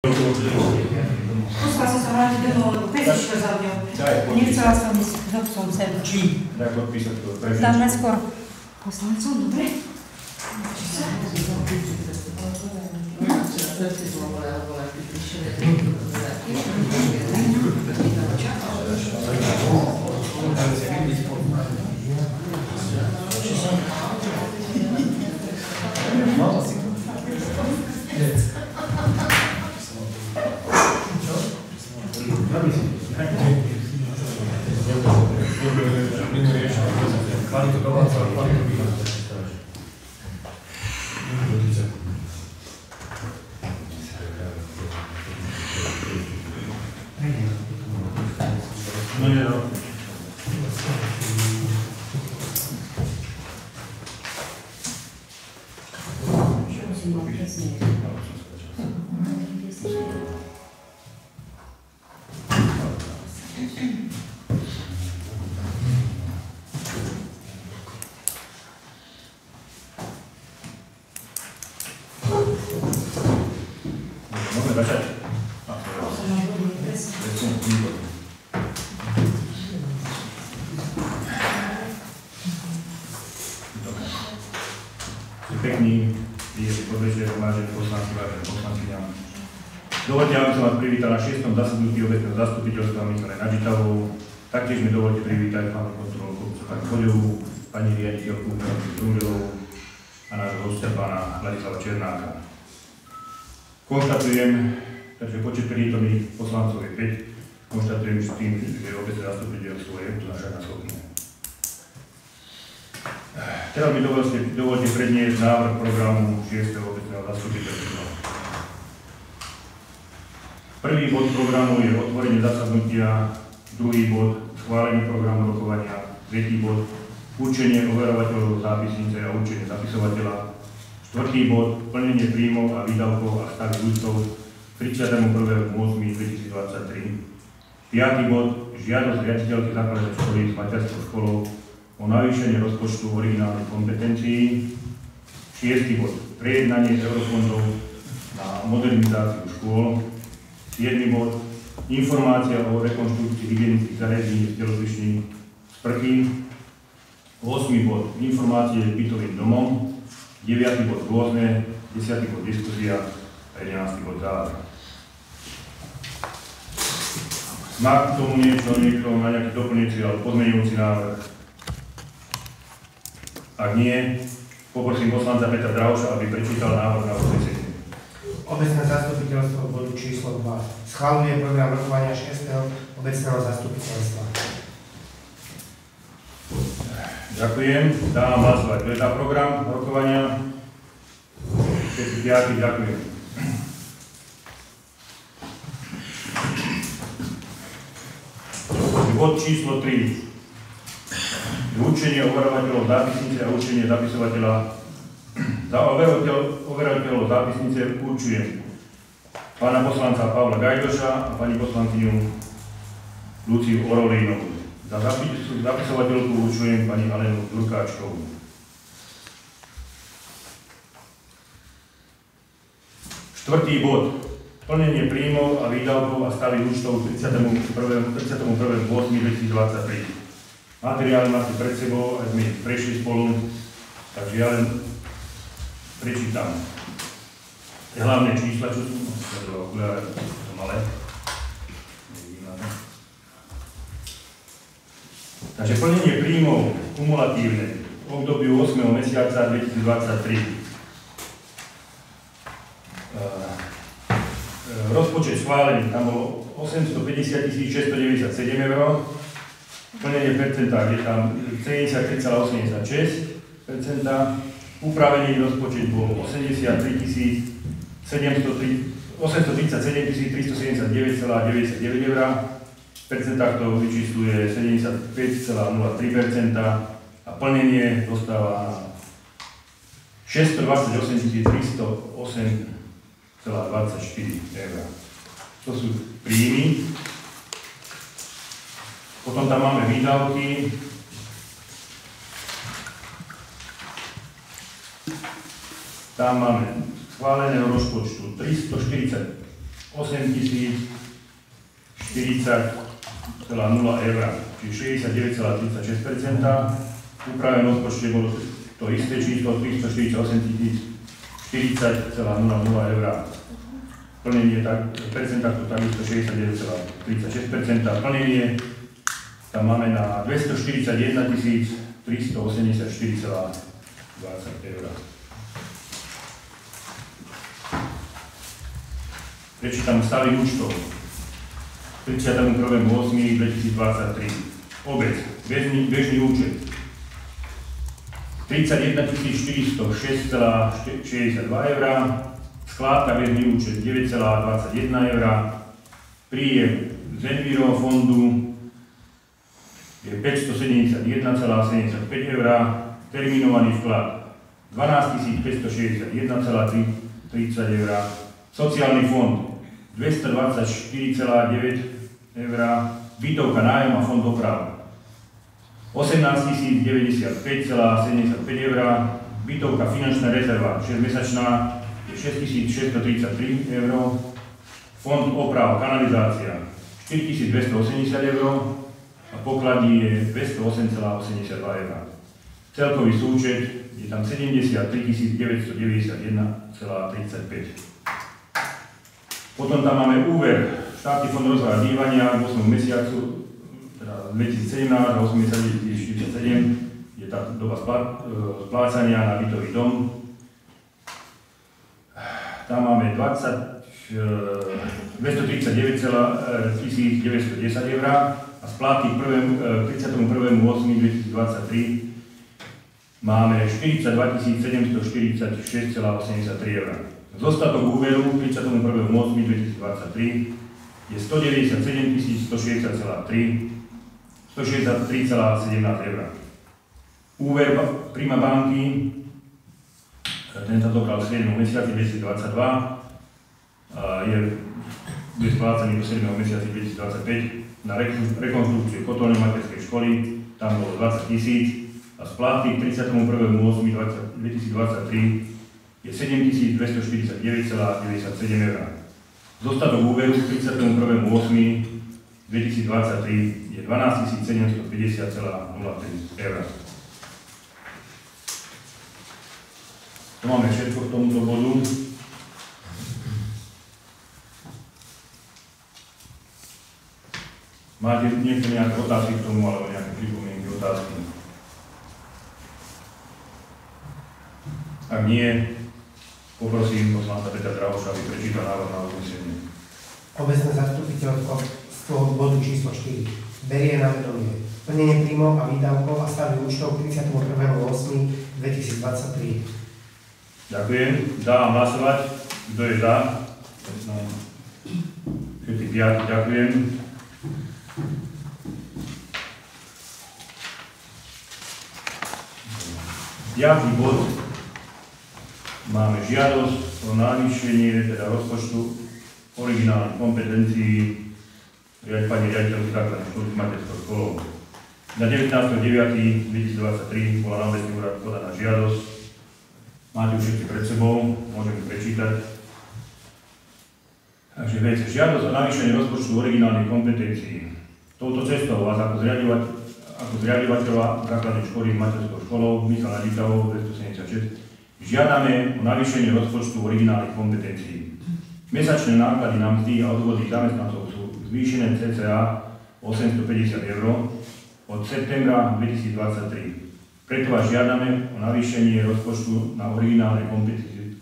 Musela som sa vrátiť domov, lebo pezička za mňou. Nechcela som ísť s obsom sem. Čím? Daj podpísať to. Dám najskôr poslancom, dobre? Pekný podvečer, vážení poslanci, vážení poslankyňa. Dovoľte, aby som vás privítal na 6. zasadnutí obecného zastupiteľstva Mysle nad Žitavou. Taktiež mi dovoľte privítať pánu kontrolku pani Koďovú, pani riaditeľku Miroslavu Trungelovú a nášho hostia pána Ladislava Černáka. Konštatujem, takže počet prítomných poslancov je 5. Konštatujem s tým, že obecné zastupiteľstvo je uznašaná schopné. Teraz mi dovoľte predniesť návrh programu 6. obecného zastupiteľstva. Prvý bod programu je otvorenie zasadnutia, druhý bod schválenie programu rokovania, tretí bod určenie overovateľov zápisnice a určenie zapisovateľa, štvrtý bod plnenie príjmov a výdavkov a stavy účtov 31.8.2023, piatý bod žiadosť riaditeľky základnej školy s materskou školou o navýšenie rozpočtu originálnych kompetencií. 6. bod prejednanie eurofondov na modernizáciu škôl. 7. bod informácia o rekonštrukcii hygienických zariadení s telocvičným sprchy. 8. bod informácie bytovým domom. 9. bod rôzne. 10. bod diskusia a 11. bod záver. Má k tomu niekto na nejaký doplňujúci alebo pozmeňujúci návrh? Ak nie, poprosím poslanca Petra Drauša, aby prečítal návrh na uznesenie. Obecné zastupiteľstvo bodu číslo 2 schvaľuje program rokovania 6. obecného zastupiteľstva. Ďakujem. Dávam hlasovať. To je za program rokovania. Všetci piatí, ďakujem. Bod číslo 3. Určenie overovateľov zápisnice a určenie zapisovateľa. Za overovateľov zápisnice určujem pána poslanca Pavla Gajdoša a pani poslankyňu Luciu Orolínovú. Za zapisovateľku určujem pani Alenu Durkáčkovú. Štvrtý bod. Plnenie príjmov a výdavkov a stavy účtov 31.8.2023. Materiály máte pred sebou, aj sme ich prešli spolu, takže ja len prečítam tie hlavné čísla, čo sú okuliare, to malé. Takže plnenie príjmov kumulatívne v obdobiu 8. mesiaca 2023. Rozpočet schválený, tam bolo 850 697 eur. Plnenie percentá je tam 73,86%, upravený rozpočet bol 837 379,99 eur, v percentách to vyčísluje 75,03% a plnenie dostáva na 628 308,24 eur. To sú príjmy. Potom tam máme výdavky. Tam máme schváleného rozpočtu 348 8040,0 eur, čiže 69,36%. V úprave rozpočte bolo to isté číslo 348 040,00 eur. Plnenie percenta to takisto 69,36%. Plnenie tam máme na 241 384,20 eur. Prečítam stavy účtov. 31.8.2023. Obec. Bežný účet. 31 406,62 eur. Skládka bežný účet 9,21 eur. Príjem z Enviro fondu je 571,75 eur. Terminovaný vklad 12 561,30 eur. Sociálny fond 224,9 eur, bytovka, nájom a fond doprava 18 095,75 eur, bytovka, finančná rezerva 6-mesačná je 6633 eur, fond oprav, kanalizácia 4280 eur a pokladní je 208,82 eur. Celkový súčet je tam 73 991,35. Potom tam máme úver štátny fond rozvoja bývania v 8. mesiacu, teda 2017 a 80 047 je tá doba splácania na bytový dom. Tam máme 239 910 eur a splátky k 31.8.2023 máme 42 746,83 eur. Zostatok úveru 31.8.2023 je 197 160,3, 163,17 eur. Úver Prima banky, ten sa zobral v 7. mesiaci 2022, bude splácaný do 7. mesiaci 2025 na rekonstrukciu kotolnej materskej školy, tam bolo 20 000 a splátky k 31.8.2023 je 7249,97 eur. Zostatok úveru k 31.8.2023 je 12 750,03 eur. To máme všetko k tomuto bodu. Máte niekto nejaké otázky k tomu, alebo nejaké pripomienky, otázky? Ak nie, poprosím poslanca Petra Drahoša, aby prečítal návrh na uznesenie. Obecné zastupiteľstvo z toho bodu číslo 4 berie na vedomie plnenie príjmov a výdavkov a stavy účtov 31.8.2023. Ďakujem. Dávam hlasovať. Kto je za? Všetci 5. Ďakujem. Piatý bod. Máme žiadosť o navýšenie teda rozpočtu originálnych kompetencií pani riaditeľky základnej školy s materskou školou. Na 19.9.2023 bola na obecný úrad podaná žiadosť. Máte ju všetci pred sebou, môžem ju prečítať. Takže vec, žiadosť o navýšenie rozpočtu originálnych kompetencií. Touto cestou vás ako zriadovateľa základnej školy s materskou školou Michala Ditavov 276 žiadame o navýšenie rozpočtu originálnych kompetencií. Mesačné náklady na mzdy a odvody zamestnancov sú zvýšené cca 850 eur od septembra 2023. Preto vás žiadame o navýšenie rozpočtu na originálne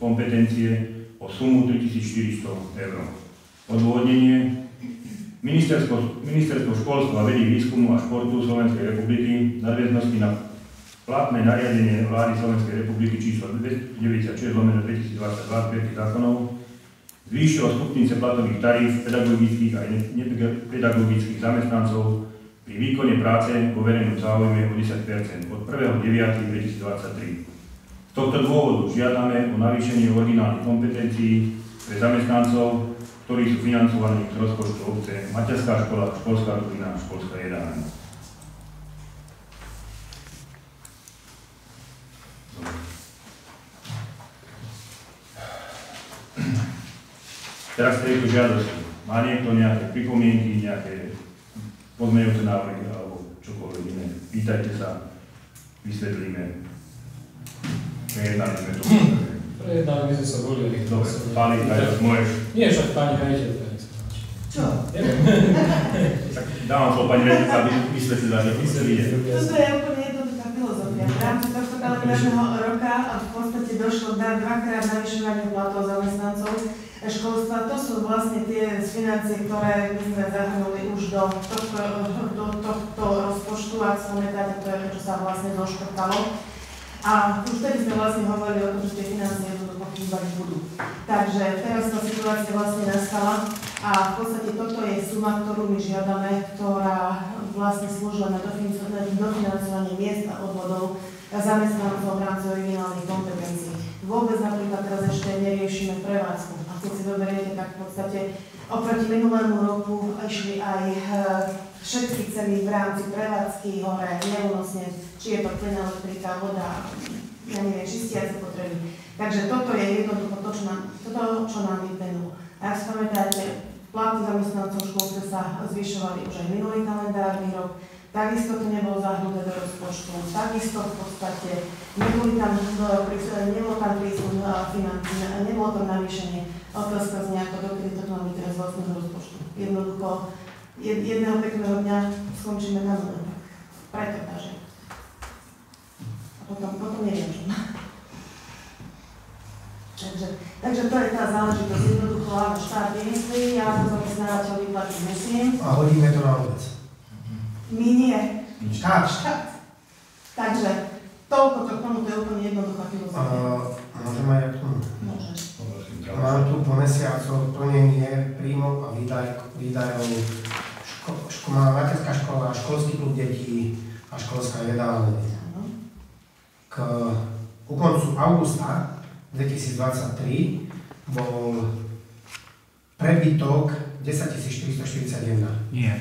kompetencie o sumu 3400 eur. Odôvodnenie. Ministerstvo školstva, vedy, výskumu a športu Slovenskej republiky v nadväznosti na platné nariadenie vlády Slovenskej republiky číslo 96/2022 zbierky zákonov zvýšilo stupnice platových taríf pedagogických a nepedagogických zamestnancov pri výkone práce vo verejnom záujme o 10% od 1.9.2023. Z tohto dôvodu žiadame o navýšenie originálnych kompetencií pre zamestnancov, ktorí sú financovaní z rozpočtu obce materská škola, školská rodina, školská jedáleň. Teraz tejto žiadosti. Má niekto nejaké pripomienky, nejaké pozmeňujúce návrhy alebo čokoľvek iné? Pýtajte sa, vysvetlíme. Prejednali sme to. Prejednali by sme sa volili. Dobre, pani, aj môžeš. Nie, však pani rejiteľka, nech sa páči. Čo? Tak dávam slovo pani rejiteľka, aby vysvetlila, že ide. Toto je úplne jednoduchá filozofia. V rámci tohto kalendářneho roka v podstate došlo na dvakrát navyšovanie platov zamestnancov školstva. To sú vlastne tie financie, ktoré my sme zahrnuli už do tohto rozpočtu, ak sa pamätáte, to je, čo sa vlastne zoškrtalo. A už vtedy sme vlastne hovorili o tom, že tie financie jednoducho chýbať budú. Takže teraz tá situácia vlastne nastala a v podstate toto je suma, ktorú my žiadame, ktorá vlastne slúžila na dofinancovanie miest a odvodov zamestnancov v rámci originálnych kompetencií. Vôbec napríklad teraz ešte neriešime prevádzku. A keď si zoberiete, tak v podstate oproti minulému roku išli aj všetky ceny v rámci prevádzky hore neúnosne, či je to plyn, elektrika, voda, ja neviem, čistiace potreby. Takže toto je jednoducho to, čo nám vyplynulo. A ak si pamätáte, platy zamestnancov v školstve sa zvyšovali už aj minulý kalendárny rok, takisto to nebolo zahrnuté do rozpočtu, takisto v podstate nebolo tam prísun financí, nebolo tam navýšenie. Otázka z nejako, dokedy to máme teraz vlastného rozpočtu. Jednoducho, jedného pekného dňa skončíme na nule. Preto takže. A potom neviem čo. Takže to je tá záležitosť. Jednoducho, áno, štát vymyslí, ja ako zamestnávateľ vyplatiť musím. A hodíme to na obec. My nie. Štát. Takže toľko to k tomu, to je úplne jednoduchá filozofia. Môžem aj k tomu? Môžeš. Mám tu po mesiacoch plnenie príjmov a výdajov materská škola, školský klub detí a školská jedálňa. Ku koncu augusta 2023 bol prebytok 10 441. Nie.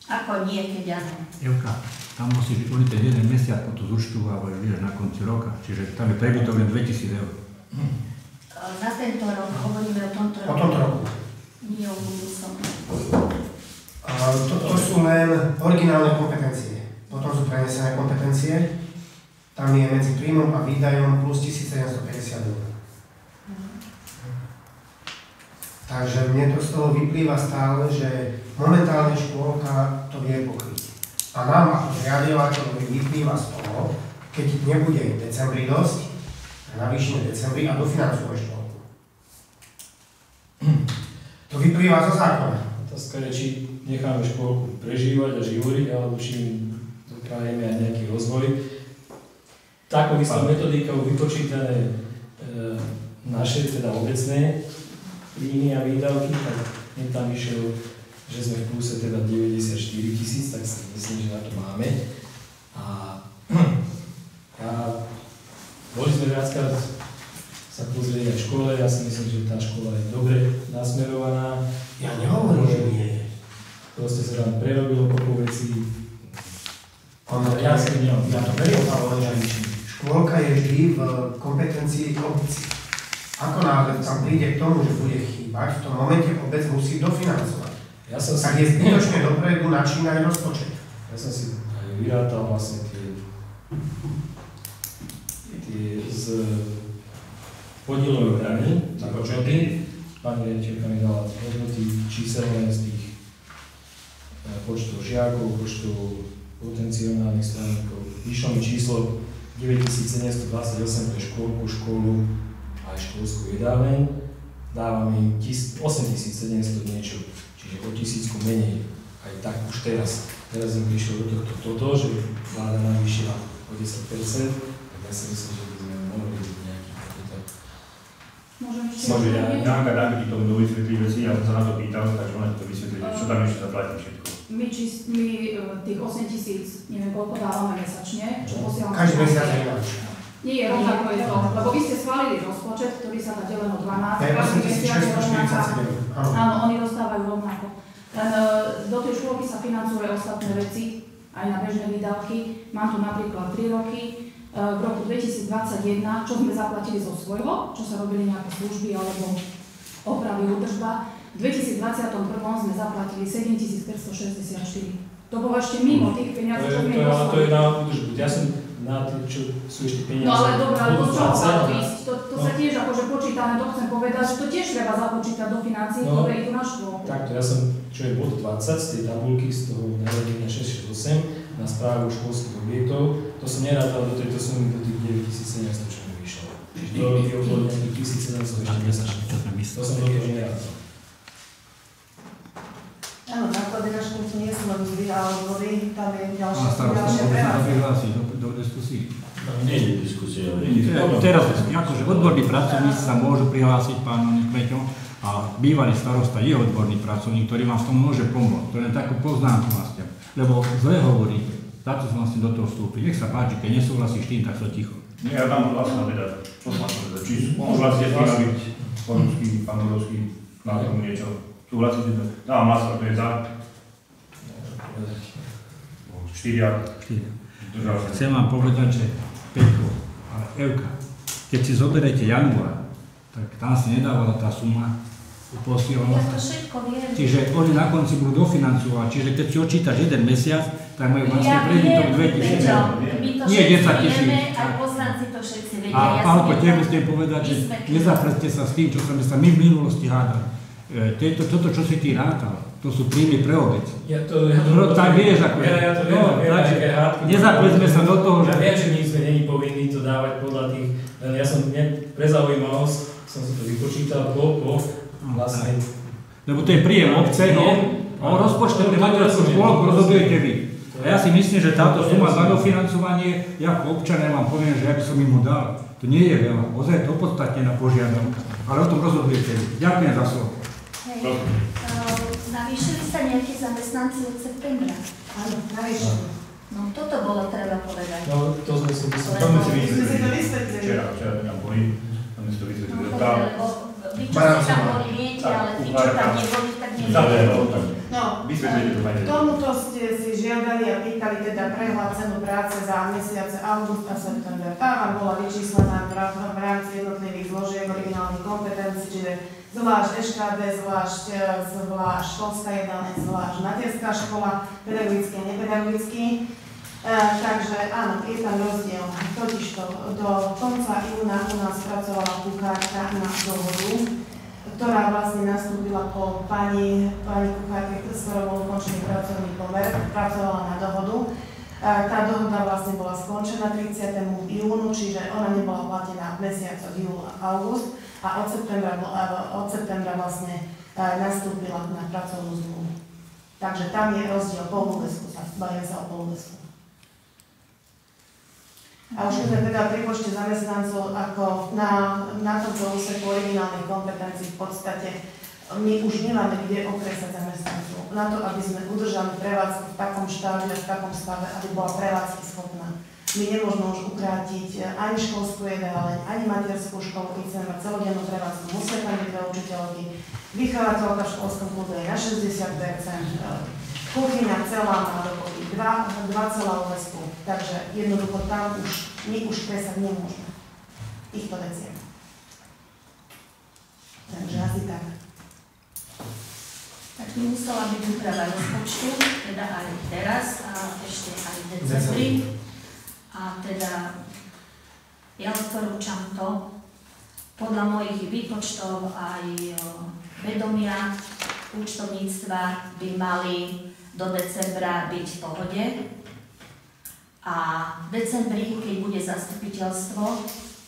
Ako nie, keď áno? Evka, tam musíš uliť ten jeden mesiac, potom zúčtovávať na konci roka, čiže tam je prebytok len 2000 eur. Na tento rok hovoríme o tomto roku. O tomto roku. Nie o budúcom. To sú len originálne kompetencie. Potom sú prenesené kompetencie. Tam je medzi príjmom a výdajom plus 1750 eur. Takže mne to z toho vyplýva stále, že momentálne škôlka to vie pokryť. A nám ako riadovateľovi vyplýva z toho, keď nebude v decembri dosť, navýšime v decembri a dofinancujeme škôlku. To vyplýva zo zákona. Otázka je, či necháme škôlku prežívať a živoriť, alebo či im doprajeme aj nejaký rozvoj. Takou istou metodikou vypočítané naše, teda obecné príjmy a výdavky, tak mne tam vyšiel, že sme v pluse teda 94 000, tak si myslím, že na to máme. A boli sme viackrát sa pozrieť aj v škole, ja si myslím, že tá škola je dobre nasmerovaná. Ja nehovorím, že nie je. Proste sa tam prerobilo kopu vecí. Ja to beriem, ale škôlka je vždy v kompetencii obci. Ako náhle tam príde k tomu, že bude chýbať, v tom momente obec musí dofinancovať. Tak je zbytočne dopredu načínať rozpočet. Ja som si aj vyrátal vlastne tie z podielové daní na hodnoty. Pani riaditeľka mi dala hodnoty číselné z tých počtov žiakov, počtov potenciálnych straníkov. Vyšlo mi číslo 9728 pre škôlku, školu a aj školskú jedáleň. Dáva mi 8700 niečo, čiže o 1000 menej. Aj tak už teraz. Teraz im prišlo do tohto toto, že vláda navýšila o 10%, tak ja si myslím, že by sme mohli byť nejaký takýto. Môžem ešte Môže, Janka dáme ti tomu dovysvetlí veci, ja som sa na to pýtal, takže ona ti to vysvetlí, čo tam ešte zaplatí všetko. My tých 8000, neviem koľko dávame mesačne, čo posielame. Každý mesiac je ináč. Nie, rovnako je to, lebo vy ste schválili rozpočet, ktorý sa dá deleno 12. Je 8647. Áno, oni dostávajú rovnako. Len do tej škôlky sa financuje ostatné veci, aj na bežné výdavky. Mám tu napríklad 3 roky. V roku 2021, čo sme zaplatili zo svojho, čo sa robili nejaké služby alebo opravy údržba. V 2021 sme zaplatili 7564. To považte mimo tých peniazí, čo mi poslali. To je na údržbu. Ja som na tým, čo sú ešte peniaze. No ale dobré, ale to čo malo ísť? To sa tiež akože počítame, to chcem povedať, že to tiež treba započítať do financií, ktoré idú na školu. Takto, ja som, čo je bod 20 z tej tabulky, z toho nariadenia 668 na správu školských objektov, to som nerátal do tejto sumy, do tých 9700, čo mi vyšlo. Čiže to je okolo nejakých 1700 ešte mesačne. To som do toho nerátal. Áno, náklady na školu nie sú len mzdy a odvody, tam je ďalšia prihlásiť do diskusí. Nie je diskusia. Teraz, akože odborní pracovníci sa môžu prihlásiť, pán Kmeťo, a bývalý starosta je odborný pracovník, ktorý vám v tom môže pomôcť. To je len takú poznámku vlastne, lebo zle hovoríte. Táto som vlastne do toho vstúpiť. Nech sa páči, keď nesúhlasíš tým, tak sa ticho. Nie, ja tam vlastne vedať. Čo som vlastne vedať? Či súhlasíte s tým, aby pán Borovský na tomu niečo? Súhlasíte to? Dávam hlas, to je za. 4. Chcem vám povedať, že Peťko a Evka, keď si zoberete január, tak tam si nedávala tá suma posielala. Ja to všetko viem. Čiže oni na konci budú dofinancovať, čiže keď si odčítaš jeden mesiac, tak majú vlastne prebytok 2000 eur. Nie 10 000. Aj poslanci to všetci vedia. A pánko, tebe chcem povedať, že nezapreste sa s tým, čo sme sa my v minulosti hádali. Toto, čo si ty rátal, to sú príjmy pre obec. Tak vieš, ako je. Ja to viem, aké hádky. Nezaprestme sa do toho, že... Ja viem, že my sme není povinní to dávať podľa tých, ja som pre zaujímavosť, som si to vypočítal, vlastne... Lebo to je príjem obce, no, o rozpočte pre materskú škôlku rozhodujete vy. A ja si myslím, že táto suma za dofinancovanie, ja ako občan vám poviem, že ja by som im mu dal. To nie je veľa, ozaj to opodstatnená požiadavka, ale o tom rozhodujete vy. Ďakujem za slovo. Navýšili sa nejakí zamestnanci od septembra? Áno, navýšili. No toto bolo treba povedať. No to sme si mysleli. To sme si My sme si to vysvetlili. vysvetlili. Včera tam boli, to sme si to vysvetlili. Lebo vy čo ste tam boli, viete, ale tí, čo tam neboli, tak neboli. No, Vysvetlite to pani. tomuto ste si žiadali a pýtali teda prehľad cenu práce za mesiace august a september. Tá vám bola vyčíslená v rámci jednotlivých zložiek originálnych kompetencií, čiže zvlášť ŠKD, zvlášť školská jedálne, zvlášť materská škola, pedagogický a nepedagogický. Takže áno, je tam rozdiel. Totižto do konca júna u nás pracovala kuchárka na dohodu, ktorá vlastne nastúpila po pani kuchárke, s ktorou bol ukončený pracovný pomer, pracovala na dohodu. Tá dohoda vlastne bola skončená 30. júnu, čiže ona nebola platená v mesiacoch júl a august a od septembra vlastne nastúpila na pracovnú zmluvu. Takže tam je rozdiel po úväzku, bavíme sa o polúväzku. A už keď sme teda pri počte zamestnancov, ako na tomto úseku originálnych kompetencií v podstate my už nemáme kde okresať zamestnancov. Na to, aby sme udržali prevádzku v takom štádiu, v takom stave, aby bola prevádzky schopná. My nemôžeme už ukrátiť ani školskú jedáleň, ani materskú školu, keď chceme mať celodennú prevádzku, musia tam byť dve učiteľky. Vychovateľka v školskom klube je na 60%, kuchyňa celá má dokopy 2 celá úväzku. Takže jednoducho tam my už kresať nemôžeme. Týchto veciach. Takže asi tak. Tak by musela byť úprava rozpočtu, teda aj teraz a ešte aj v decembri. A teda ja odporúčam to, podľa mojich výpočtov aj vedomia účtovníctva by mali do decembra byť v pohode. A v decembri, keď bude zastupiteľstvo,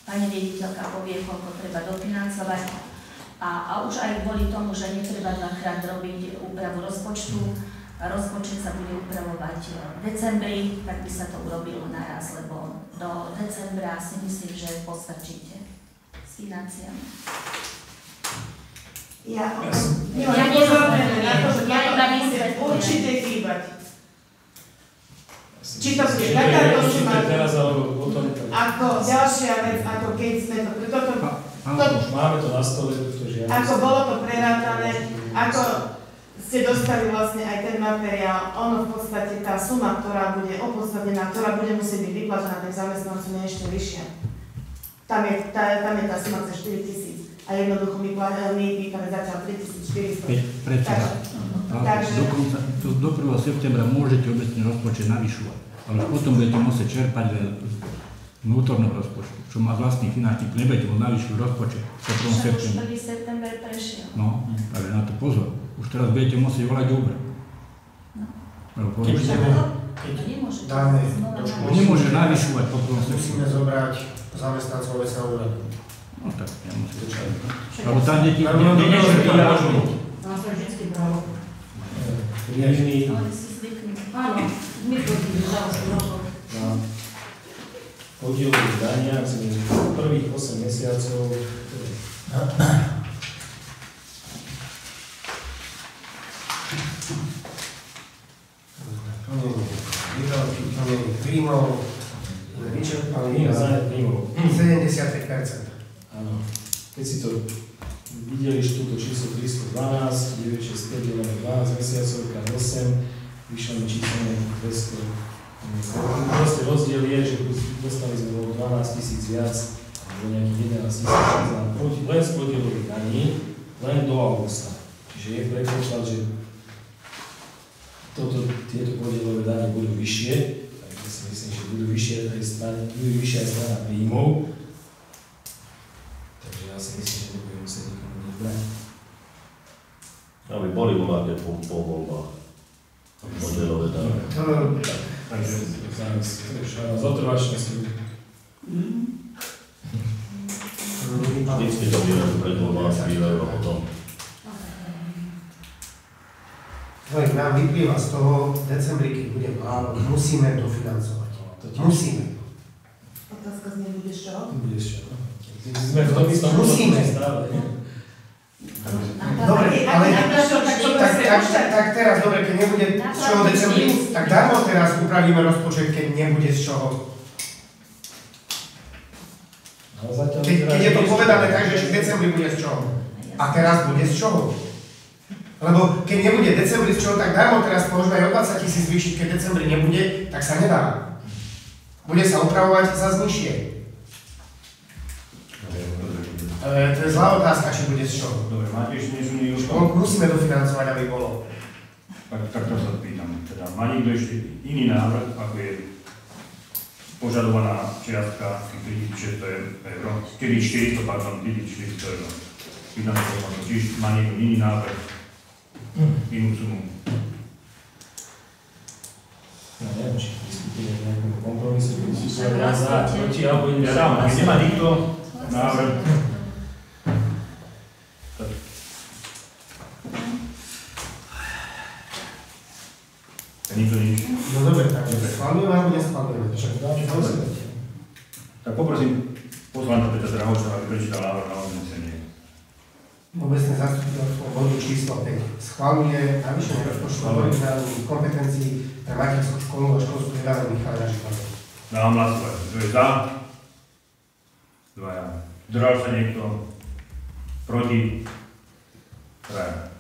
pani riaditeľka povie, koľko treba dofinancovať. A už aj kvôli tomu, že netreba dvakrát robiť úpravu rozpočtu, rozpočet sa bude upravovať v decembri, tak by sa to urobilo naraz, lebo do decembra si myslím, že postačíte s financiami. Ja nerozumiem, ja iba vysvetľujem. Určite chýbať. Či to bude takáto suma, teraz, alebo potom... ako ďalšia vec, ako keď sme to... Máme to na stole, túto žiadosť. Ako bolo to prerátané, ako ste dostali vlastne aj ten materiál, ono v podstate tá suma, ktorá bude opodstatnená, ktorá bude musieť byť vyplatená tým zamestnancom, je ešte vyššia. Tam je tá suma cez 4 000. a jednoducho my výkame zatiaľ 3400. Predseda. Do 1. septembra môžete obecný rozpočet navyšovať, ale potom budete musieť čerpať len z vnútorného rozpočtu, čo má vlastný finančný, nebudete môcť navyšovať rozpočet po 1. septembra. Už 1. september prešiel. No, ale na to pozor. Už teraz budete musieť volať dobre. Nemôže navyšovať po 1. septembra. Musíme zobrať zamestnancov obecného úradu. No tak, nemusíte. Lebo tam deti Nám sa vždycky bralo. Riadný Ale si zvyknú. Áno, my chodíme za rokov. na podielových daniach z prvých 8 mesiacov. Plnenie príjmov, vyčerpanie Nie, na za príjmov. 75%. Áno. Keď si to videli túto číslo 312, 965 deleno 12 mesiacov krát 8, vyšlo mi číslo 200. Proste rozdiel je, že dostali sme bolo 12 000 viac, alebo nejakých 11 000 len z podielových daní, len do augusta. Čiže je predpoklad, že tieto podielové dane budú vyššie, takže si myslím, že budú vyššia aj strana príjmov. Takže ja si myslím, že nebudem musieť nikomu nič brať. Aby boli voľaké po voľbách. Modelové dane. Takže zotrvačnosti. Vždycky to vyrajú pred voľbách, vyrajú a potom. Nám vyplýva z toho, v decembri, keď bude málo, musíme dofinancovať. Musíme. Otázka znie, budeš čo? Budeš čo? Sme v tom istom Musíme. stále. Dobre, ale tak teraz, dobre, keď nebude z čoho decembri, tak darmo teraz upravíme rozpočet, keď nebude z čoho. Keď je to povedané tak, že v decembri bude z čoho. A teraz bude z čoho. Lebo keď nebude decembri z čoho, tak darmo teraz môžeme aj o 20 000 zvýšiť, keď decembri nebude, tak sa nedá. Bude sa upravovať za nižšie. To je zlá otázka, či bude z čoho. Dobre, máte ešte niečo nie už? Musíme dofinancovať, aby bolo. Tak to sa pýtam. Teda, má niekto ešte iný návrh, ako je požadovaná čiastka 3600 eur, 4400, pardon, 4400 eur. Pýtam sa to, čiže má niekto iný návrh, inú sumu. Ja neviem, či diskutujeme nejakom kompromisu, keď sú sa ja za, proti, alebo Ja dám, keď nemá nikto návrh, nikto nič. No dobre, takže schválujeme alebo neschválujeme? však dáme hlasovať. Tak poprosím poslanca Petra Drahoča, aby prečítal návrh na uznesenie. Obecné zastupiteľstvo bodu číslo 5 schváluje navýšenie rozpočtu originálnych kompetencií pre materskú školu a školskú vzdelávanie Michala Žikova. Dám hlasovať. Kto je za? Dvaja. Zdržal sa niekto? Proti? Traja.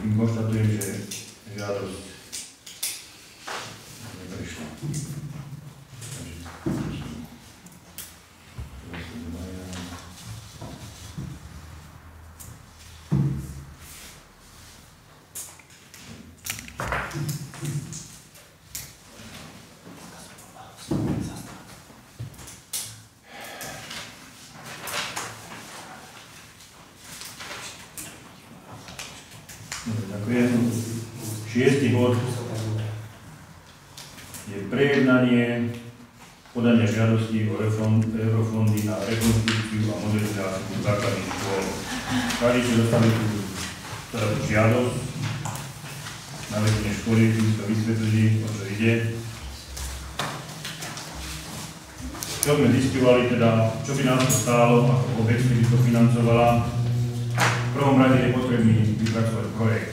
Tým konštatujem, že žiadosť neprešla. Ďakujem. 6. bod je prejednanie podania žiadosti o eurofondy na rekonstrukciu a modernizáciu základných škôl. Každý dostali tú žiadosť na vedenie školy, ktorý to vysvetlili, o čo ide. Čo sme zisťovali teda, čo by nás to stálo, ako obec by to financovala. V prvom rade je potrebný vypracovať projekt.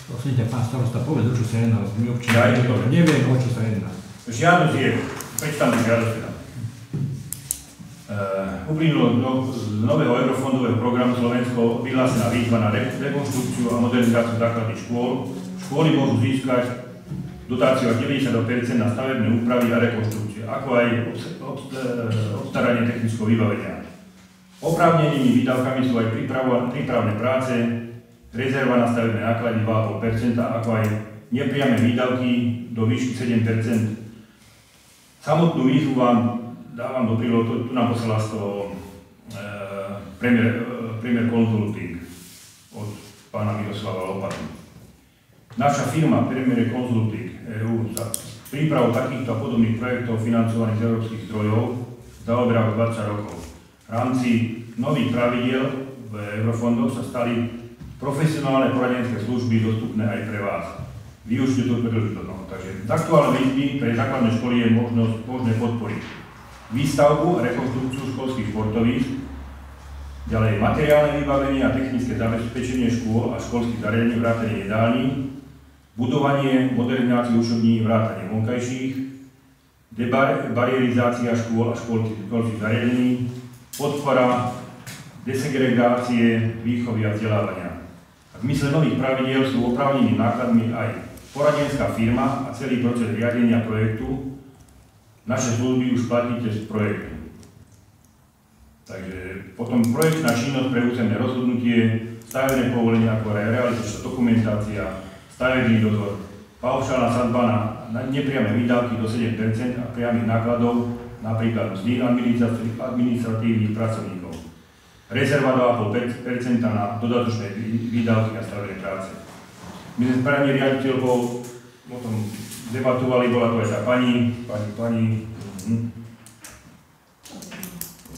Prosím ťa, pán starosta, povedz, o čo sa jedná, my Ja občania je to. neviem, o čo sa jedná. Žiadosť je, prečítam tú žiadosť teda. Uplynulo z nového eurofondového programu Slovensko vyhlásená výzva na rekonštrukciu a modernizáciu základných škôl. Školy môžu získať dotáciu až 92% na stavebné úpravy a rekonštrukcie, ako aj obstaranie technického vybavenia. Oprávnenými výdavkami sú aj prípravné práce, rezerva na stavebné náklady 2,5%, ako aj nepriame výdavky do výšky 7%. Samotnú výzvu vám dávam do prílohu, tu nám poslala z toho Premier Consulting od pána Miroslava Lopatu. Naša firma Premier Consulting EU sa prípravou takýchto a podobných projektov financovaných z európskych zdrojov zaoberá 20 rokov. V rámci nových pravidiel v eurofondoch sa stali profesionálne poradenské služby dostupné aj pre vás. Využite to príležitosť. Takže z aktuálnej výzvy pre základné školy je možné podporiť výstavbu a rekonštrukciu školských športovísk, ďalej materiálne vybavenie a technické zabezpečenie škôl a školských zariadení vrátane jedální, budovanie, modernizáciu učební vrátane vonkajších, debarierizácia škôl a školských zariadení, podpora desegregácie, výchovy a vzdelávania. V zmysle nových pravidiel sú oprávnenými nákladmi aj poradenská firma a celý proces riadenia projektu. Naše služby už platíte z projektu. Takže potom projektná činnosť pre územné rozhodnutie, stavebné povolenie, ako aj realizačná dokumentácia, stavebný dozor, paušálna sadzba na nepriame výdavky do 7% a priamych nákladov, napríklad mzdy administratívnych pracovníkov. Rezerva 2,5% na dodatočné výdavky a stavebné práce. My sme s pani riaditeľkou o tom debatovali, bola to aj tá pani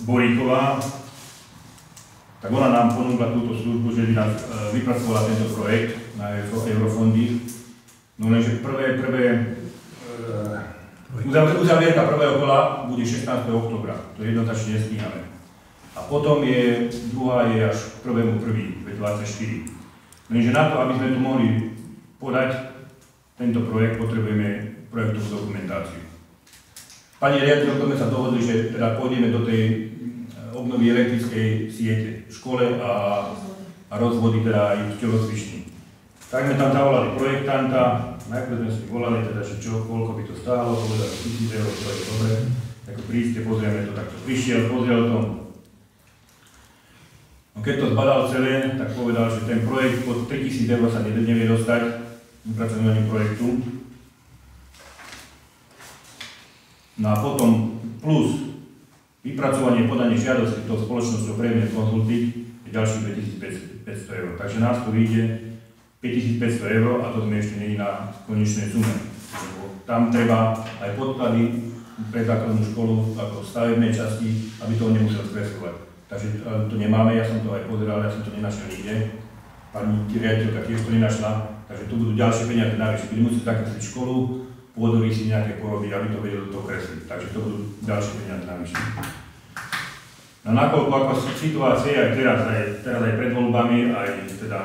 Boríková, tak ona nám ponúkla túto službu, že by nás vypracovala tento projekt na eurofondy. No lenže uzavierka prvého kola bude 16. oktobra, to jednoznačne nestíhame. A potom druhá je až 1.1.2024. Lenže na to, aby sme tu mohli podať tento projekt, potrebujeme projektovú dokumentáciu. Pani riaditeľko, sme sa dohodli, že teda pôjdeme do tej obnovy elektrickej siete v škole a rozvody teda aj v telocvični. Tak sme tam zavolali projektanta, najprv sme si volali teda, že koľko by to stálo, povedali 1000 eur, to je dobre, ako príďte, pozrieme to, tak to prišiel, pozrel to. No keď to zbadal celé, tak povedal, že ten projekt pod 3000 eur sa nevie dostať vypracovaním projektu. No a potom plus vypracovanie podanie žiadosti toho spoločnosťou Premier Consulting je ďalších 2500 eur. Takže nás to vyjde 5500 eur a to sme ešte nie na konečnej sume. Tam treba aj podklady pre základnú školu ako stavebnej časti, aby to nemusel skresľovať. Takže to nemáme, ja som to aj pozeral, ja som to nenašiel nikde. Pani riaditeľka tiež to nenašla, takže tu budú ďalšie peniaze navyše. Budú musieť zakresliť školu, pôdoví si nejaké poroby, aby to vedelo to kresliť. Takže to budú ďalšie peniaze navyše. No nakoľko ako situácia aj teraz aj pred voľbami, aj teda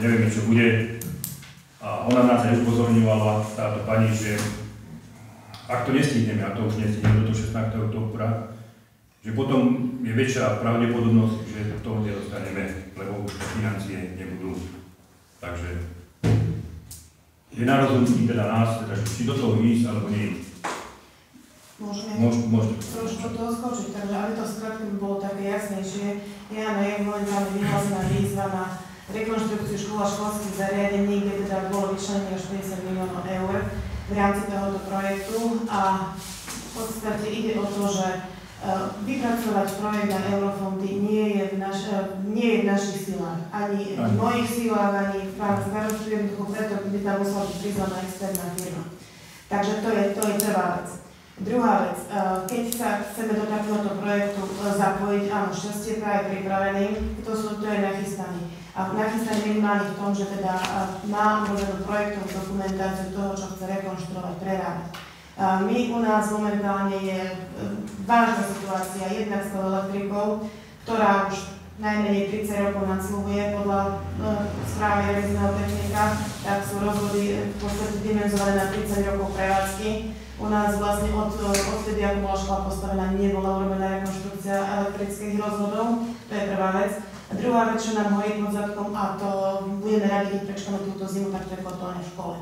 nevieme čo bude. A ona nás aj upozorňovala, táto pani, že ak to nestihneme, a to už nestihneme do 16. oktobra, že potom je väčšia pravdepodobnosť, že to nedostaneme, lebo už financie nebudú. Takže je na rozhodnutí teda nás, teda, či do toho ísť, alebo nie. Môžete. Trošku toho skočiť, takže aby to skratke by bolo také jasnejšie. Ja je momentálne vyhlásená výzva na rekonštrukciu škôl a školských zariadení, kde teda bolo vyčlenené až 50 miliónov eur v rámci tohoto projektu a v podstate ide o to, že vypracovať projekt na eurofondy nie je v našich silách, ani v mojich silách, ani v práci Varovskú jednoducho, preto by tam musela byť prizvaná externá firma. Takže to je prvá vec. Druhá vec, keď sa chceme do takéhoto projektu zapojiť, áno, šťastie práve pripravený, to je nachystaný. A nachystaný minimálne v tom, že teda má urobenú projektovú dokumentáciu toho, čo chce rekonštruovať, prerábať. My u nás momentálne je vážna situácia jednak s tou elektrikou, ktorá už najmenej 30 rokov nadsluhuje podľa správy revizného technika, tak sú rozvody v podstate dimenzované na 30 rokov prevádzky. U nás vlastne odtedy, ako bola škola postavená, nebola urobená rekonštrukcia elektrických rozvodov, to je prvá vec. A druhá vec, čo nám horí pod zadkom, a to budeme radi, keď prečkáme túto zimu, tak to je kotolne v škole.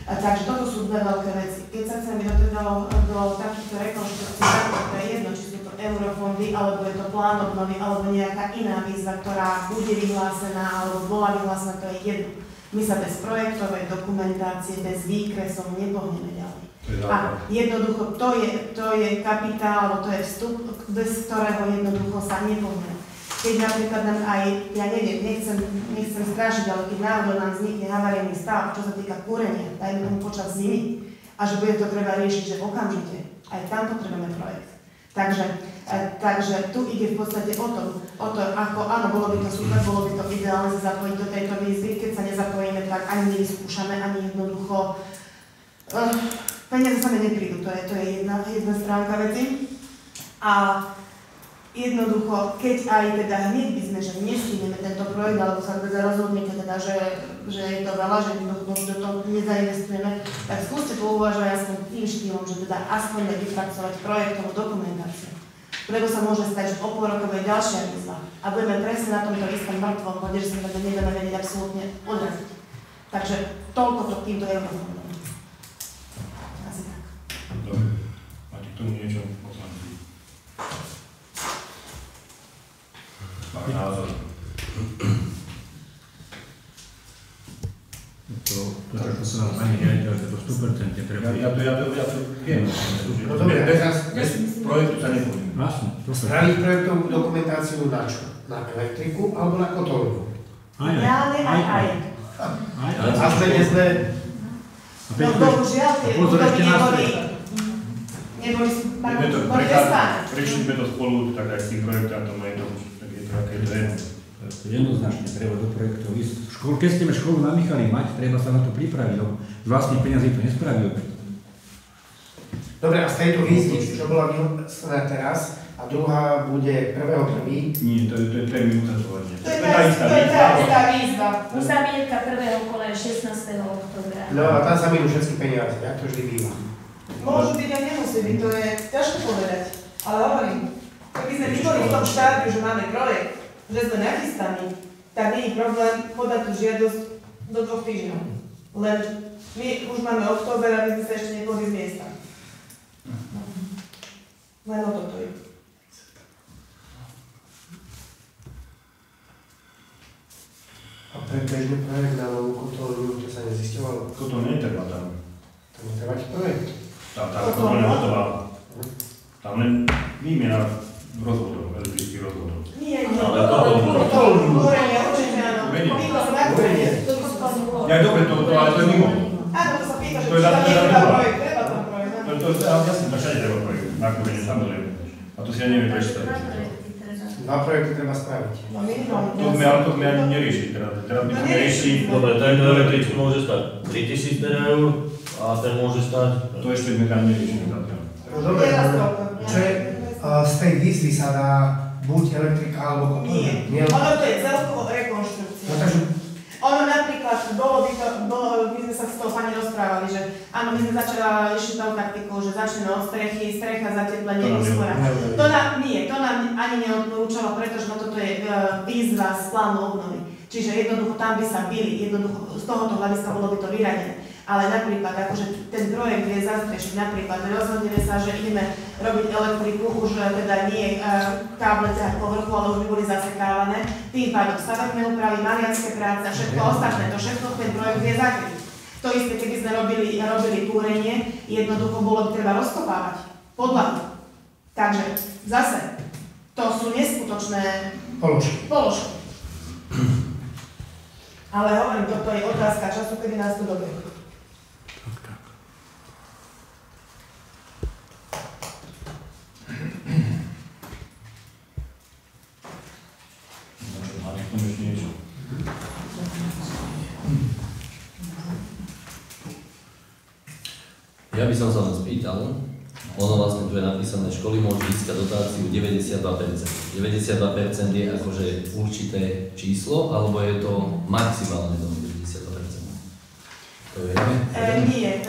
Takže toto sú dve veľké veci. Keď sa chceme do takýchto rekonštrukcií, to je jedno, či sú to eurofondy, alebo je to plán obnovy, alebo nejaká iná výzva, ktorá bude vyhlásená, alebo bola vyhlásená, to je jedno. My sa bez projektovej dokumentácie, bez výkresov nepohneme ďalej. A jednoducho to je kapitál, alebo to je vstup, bez ktorého jednoducho sa nepohneme. Keď napríklad nám aj, ja neviem, nechcem strašiť, ale keď náhodou nám vznikne havarijný stav, čo sa týka kúrenia, dajme tomu počas zimy, a že bude to treba riešiť, že okamžite, aj tam potrebujeme projekt. Takže tu ide v podstate o to, ako, áno, bolo by to super, bolo by to ideálne sa zapojiť do tejto výzvy, keď sa nezapojíme, tak ani nevyskúšame, ani jednoducho, peniaze same neprídu, to je jedna stránka veci. A jednoducho, keď aj teda hneď by sme, že nestihneme tento projekt, alebo sa teda rozhodnete teda, že je to veľa, že do toho nezainvestujeme, tak skúste to uvažovať aspoň tým štýlom, že teda aspoň vypracovať projektovú dokumentáciu. Lebo sa môže stať, že o pol roka bude ďalšia výzva a budeme presne na tomto istom mŕtvom bode, že sa teda nebudeme vedieť absolútne odraziť. Takže toľko to k týmto eurofondom. Asi tak. Dobre. Máte k tomu niečo? Názor. To čo sa nám pani riaditeľ, že to 100% treba. Ja to viem. Bez projektu sa nepôjdem. Vlastne, to sa. Spraviť projektovú dokumentáciu na čo? Na elektriku alebo na kotolňu? Aj. A zmene sme... No bohužiaľ, tie budovy neboli stáne. Prešli sme to spolu, tak aj s tým projektátom je to také dve. Jednoznačne treba do projektov ísť. Keď chceme školu na Michali mať, treba sa na to pripraviť, lebo z vlastných peniazí to nespravíme. Dobre, a z tejto výzvy, čo bola vyhlásená teraz, a druhá bude 1.1. Nie, to je termín uzatvorenia. To je tá istá výzva. Uzavierka prvého kola je 16. októbra. No a tam sa minú všetky peniaze, jak to vždy býva. Môžu byť a nemusí byť, to je ťažko povedať. Ale hovorím, keby sme boli v tom štádiu, že máme projekt, že sme nachystaní, tak nie je problém podať tú žiadosť do 2 týždňov. Len my už máme október a my sme sa ešte nepohli z miesta. Len o toto je. A predbežný projekt na novú kotolňu, to sa nezisťovalo? Kotolňu netreba tam. Tam netreba projekt. Tá kotolňa hotová. Tam len výmena rozvodov, elektrických rozvodov. Nie, Ale kotolňu. Kúrenie, určite áno. Ja dobre, ale to je mimo. Áno, to sa pýta, že To je či tam za netreba druhá. projekt, treba tam projekt. Jasne, všade treba projekt, na kúrenie samozrejme. A to si ja neviem prečítať. Dva projekty treba spraviť. No minimálne. To sme ani neriešili teraz. Teraz by sme riešili, Dobre, tento elektrický môže stať 3000 eur a ten môže stať... to ešte sme tam neriešili zatiaľ. Dobre, čo je, z tej výzvy sa dá buď elektrika alebo kotolňa? Nie. Ono to je celkovo rekonštrukcia. No takže... Ono napríklad, my sme sa s tou pani rozprávali, že áno, my sme išli tou taktikou, že začneme od strechy, strecha, zateplenie, úspora. To nám ani neodporúčalo, pretože na toto je výzva z plánu obnovy. Čiže jednoducho tam by sa bili, jednoducho z tohoto hľadiska bolo by to vyradené. Ale napríklad, akože ten projekt je zastrešiť, napríklad rozhodneme sa, že ideme robiť elektriku, už teda nie káble ťah povrchu, ale už by boli zasekávané. Tým pádom stavebné úpravy, maliarské práce a všetko ostatné, to všetko ten projekt je zakryť. To isté, keby sme robili kúrenie, jednoducho bolo by treba rozkopávať podlahu. Takže zase, to sú neskutočné položky. Ale hovorím, toto je otázka času, kedy nás to dobehne. Máte k tomu ešte niečo? Ja by som sa len spýtal, ono vlastne tu je napísané, školy môžu získať dotáciu 92%. 92% je akože určité číslo, alebo je to maximálne do 92%? To vieme? Nie.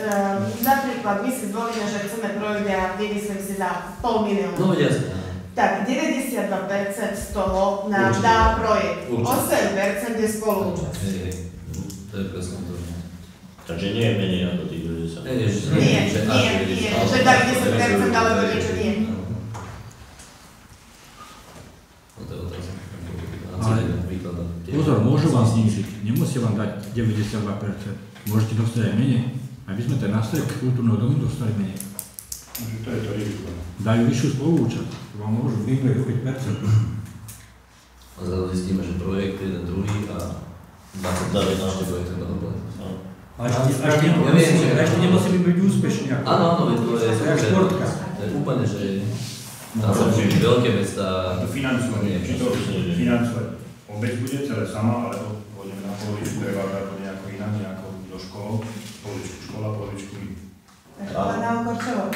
Napríklad my si zvolíme, že chceme projekt a vymyslím si za 500 000. No vedia sa. Tak 92% z toho nám dá projekt. 8% je spolúčasť. To je presne to. Takže nie je menej ako tých 90. Nie, že dali 10%, alebo niečo nie. Pozor, môžu vám znížiť, nemusia vám dať 92%, môžete dostať aj menej. Aby sme ten nástroj kultúrneho domu dostali menej. To je to riziko. Dajú vyššiu spolúčasť, to vám môžu vybrať o 5%. A zrazu zistíme, že projekt je ten druhý a 29 ešte projekt na doplň. A ešte nemusíme byť úspešní. Áno, to je športka. To je úplne, že tam sa musí veľké mesta... To financovanie, či to financovať. Obec bude celé sama, alebo pôjdeme na polovičku, treba dať nejako inak, nejako do škôl, polovičku škola, polovičku my. Ale na úkor čoho?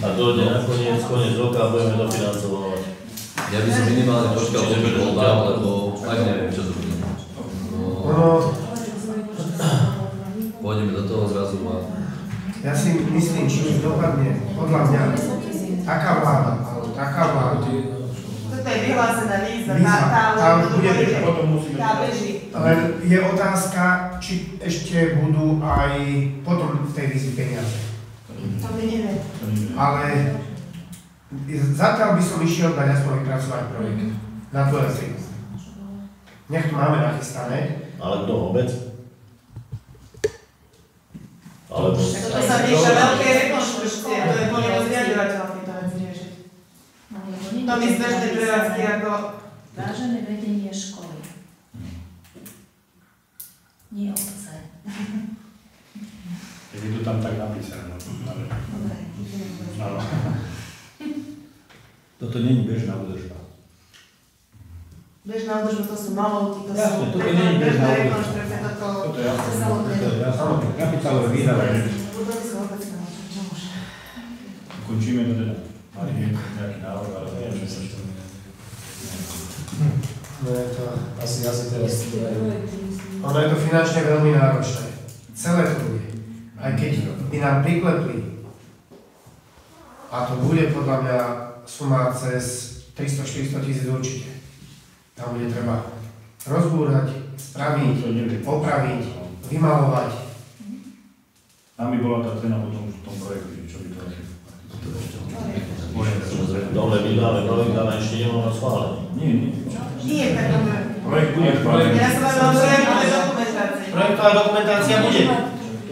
A dojde nakoniec, koniec roka a budeme dofinancovať. Ja by som minimálne počkal po tých voľbách, lebo fakt neviem, čo to bude. Pôjdeme do toho zrazu a... Ja si myslím, či už dopadne, podľa mňa, taká vláda, alebo taká vláda. Toto je vyhlásená výzva, tá už bude, potom musíme... tá beží. Len je otázka, či ešte budú aj potom v tej výzve peniaze. To my neviem. Ale zatiaľ by som išiel dať aspoň vypracovať projekt na tú elektriku. Nech to máme nachystané. Ale kto, obec? Alebo... Toto sa riešia veľké rekonštrukcie, to je povinnosť riadovateľa tieto veci riešiť. To my zbežné prevádzky ako... Vážené vedenie školy. Nie obce. Je to tam tak napísané. Dobre. Toto nie je bežná údržba. Bežná údržba, to sú malovky, to Jasne, sú toto nie je bežná rekonštrukcie, Toto je jasné. Kapitálové výdavky. Budovy sú obecné, čo už. Končíme to teda. Mali nejaký návrh, ale neviem, že sa to... Asi teraz... Ono je to finančne veľmi náročné. Celé to bude. Aj keď by nám priklepli, a to bude podľa mňa suma cez 300-400 tisíc určite. Tam bude treba rozbúrať, spraviť, opraviť, vymalovať. Tam by bola tá cena potom v tom projekte, čo by to asi... Dobre, my dáme projekt, ale ešte nemám na schválený. Nie, tak projekt bude schválený. Ja som vám projektová dokumentácia. Projektová dokumentácia bude.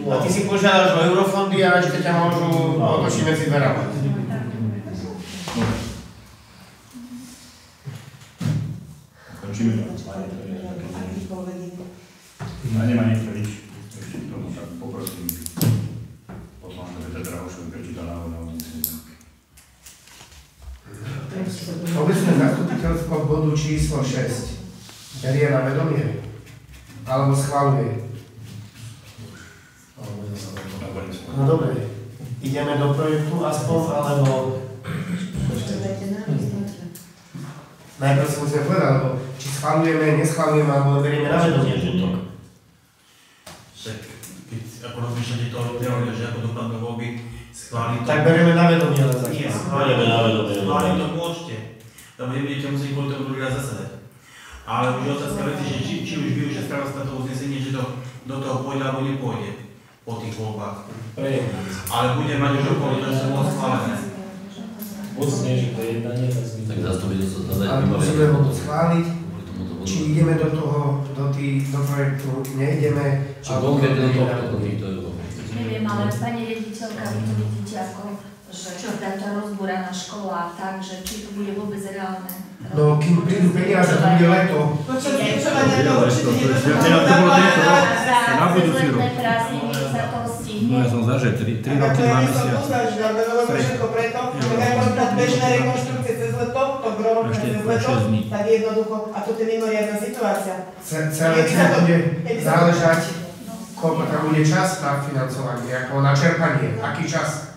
A ty si požiadaš o eurofondy a ešte ťa môžu otočiť medzi dverami. Končíme to. A nemá niekto nič. Ešte k tomu tak poprosím poslanca Petra Drahoša, prečítal návrh na uznesenie. Obecné zastupiteľstvo v bodu číslo 6 berie na vedomie alebo schvaľuje. No dobre, ideme do projektu aspoň, alebo... Najprv si musíme povedať, lebo či schvaľujeme, neschvaľujeme, alebo berieme na vedomie. Však keď ako rozmýšľate to teóriu, že ako dopadnú voľby, schváliť to... Tak berieme na vedomie, ale Nie, schváľujeme na vedomie. Schváliť to môžete, lebo nebudete musieť kvôli tomu druhý raz zasadať. Ale už otázka veci, že či už využia starosta to uznesenie, že to do toho pôjde alebo nepôjde po tých voľbách. Ale bude mať už okolo, že sa bolo schválené. Mocne, že to je jednanie, tak zastupiteľstvo to dať ale musíme ho schváliť, či ideme do toho, do projektu, neideme. Čo konkrétne do týchto eurov? Neviem, ale pani riaditeľka, vy to vidíte ako, že táto rozbúraná škola, takže či to bude vôbec reálne. No, kým prídu peniaze, to bude leto. Počas zvyšovania to určite nie je Na budúci rok. Prázdniny sa to stihne. No ja som zažil 3 roky, 2 mesiace. Všetko preto, že napríklad bežné rekonštrukcie cez leto, to grovné cez leto, tak jednoducho, a to je mimoriadna situácia. Celé bude záležať, koľko tam bude čas na financovanie, ako na čerpanie, aký čas.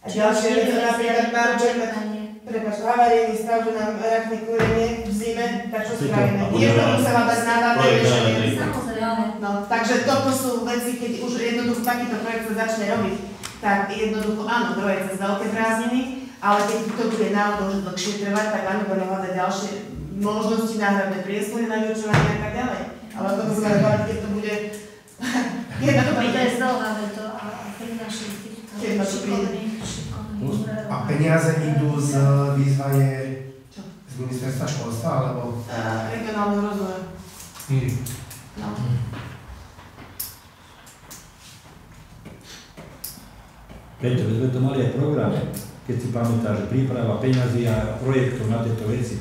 A ďalšie veci, napríklad mám čerpať, prepáč, havarijný stav, že nám rakne kúrenie v zime, tak čo spravíme? Niekto musela dať náhľadné riešenie. Samozrejme. No, takže toto sú veci, keď už jednoducho takýto projekt sa začne robiť, tak jednoducho áno, projekt cez veľké prázdniny, ale keď to bude náhodou už dlhšie trvať, tak áno, budeme hľadať ďalšie možnosti náhradné prieskumy na vyučovanie a tak ďalej. Ale toto sme bavili, keď to bude To je zdlhavé to a pri našich týchto šikovných. A peniaze idú z výzvaje z ministerstva školstva, alebo? Regionálneho rozvoja. No. Preto sme to mali aj v programe, keď si pamätáš, že príprava peňazí a projektov na tieto veci.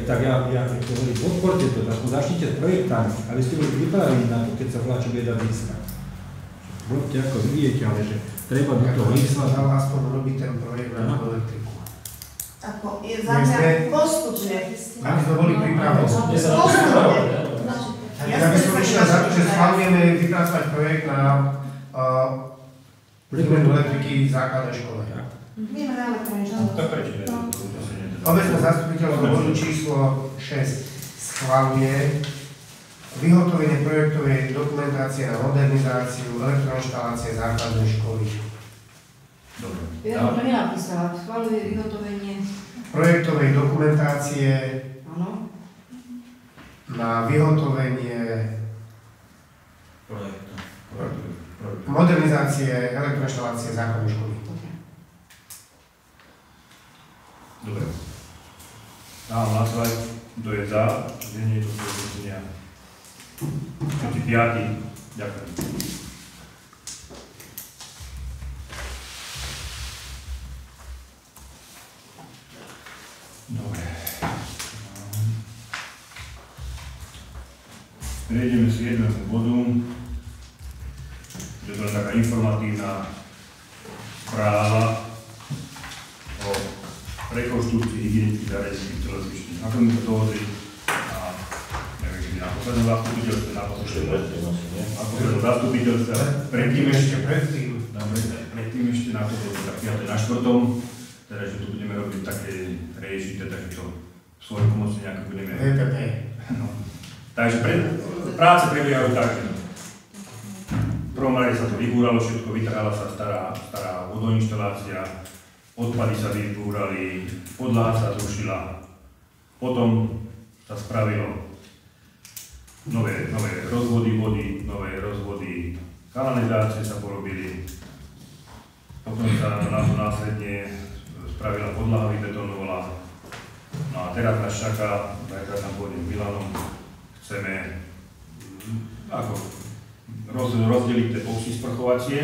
Tak ja hovorím, podporte to, tak začnite s projektami, aby ste boli pripravení na to, keď sa vláčo bude dať výsť. Robte ako vy viete, ale že treba do toho výsť. Dal aspoň robiť ten projekt na tú elektriku. Ako je za mňa postupne. Aby sme boli pripravení. Postupne. Ja by som išiel za to, že schvaľujeme vypracovať projekt na výmenu elektriky v základnej škole. Vieme na elektroničnú. Obecné zastupiteľstvo bodu číslo 6 schvaľuje vyhotovenie projektovej dokumentácie na modernizáciu elektroinštalácie základnej školy. Dobre. Ja to nenapísala, schvaľuje vyhotovenie Projektovej dokumentácie áno. na vyhotovenie Projektu. modernizácie elektroinštalácie základnej školy. Dobre. Dám hlasovať, kto je za, znenie tohto uznesenia. Všetci piati. Ďakujem. Dobre. Prejdeme k 7. bodu. Je to taká informatívna správa o rekonštrukcii hygienických zariadení v telocvični. Ako mi to dohodli na poslednom zastupiteľstve, na poslednom zastupiteľstve, predtým ešte na to bolo taký, na 4. teda, že tu budeme robiť také reži, teda, že to svoje pomoci nejako budeme... No. Takže práce prebiehajú tak, že v prvom rade sa to vybúralo všetko, vytrhala sa stará vodoinštalácia, odpady sa vybúrali, podlaha sa zrušila, potom sa spravilo nové rozvody vody, nové rozvody kanalizácie sa porobili, potom sa na to následne spravila podlaha, vybetonovala. No a teraz nás čaká, zajtra tam pôjdem Milanom, chceme ako rozdeliť tie boxy sprchovacie,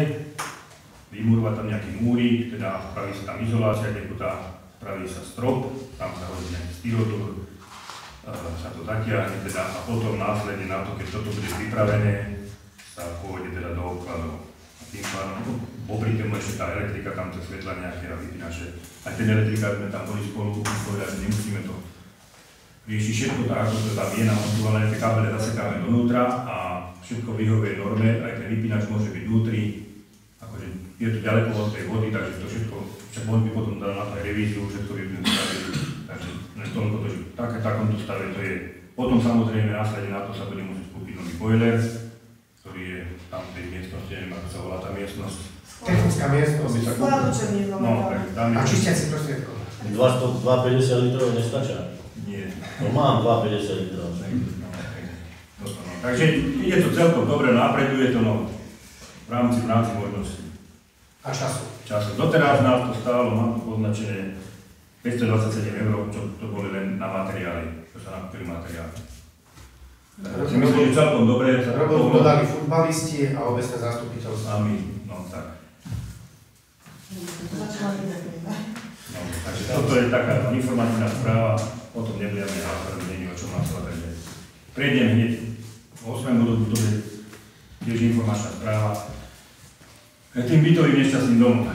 vymurovať tam nejaký múrik, teda spraví sa tam izolácia tekutá, spraví sa strop, tam sa hodí nejaký styrodur, sa to zatiahne teda a potom následne na to, keď toto bude pripravené, sa pôjde teda do obkladov. A tým pádom popri tomu ešte tá elektrika, tam to svetla nejaké a vypína, že aj ten elektrikár sme tam boli spolu, povedali, že nemusíme to riešiť všetko tak, ako to tam je namontované, tie kábele zasekáme donútra a všetko vyhovuje norme, aj ten vypínač môže byť vnútri, akože je to ďaleko od tej vody, takže to všetko, však on by potom dal na to aj revíziu, všetko by takže len toľko to, že v takomto stave to je. Potom samozrejme následne na to sa bude musieť kúpiť nový boiler, ktorý je tam v tej miestnosti, neviem ako sa volá tá miestnosť. Technická miestnosť. No, a čistiaci prostriedkov. 2,50 litrov nestačia? Nie. No mám 2,50 litrov. Takže ide to celkom dobre, napreduje to v rámci možností. A času? Doteraz nás to stálo, mám tu označené 527 €, čo to boli len na materiály, čo sa nakúpili materiály. Takže si myslím, že celkom dobre sa to dodali futbalisti a obecné zastupiteľstvo. A my, no tak. No, takže toto je taká informatívna správa, o tom nebudeme hlasovať, nie o čom hlasovať, takže prejdem hneď k 8. bodu, to je tiež informačná správa. Tým bytovým nešťastným domom.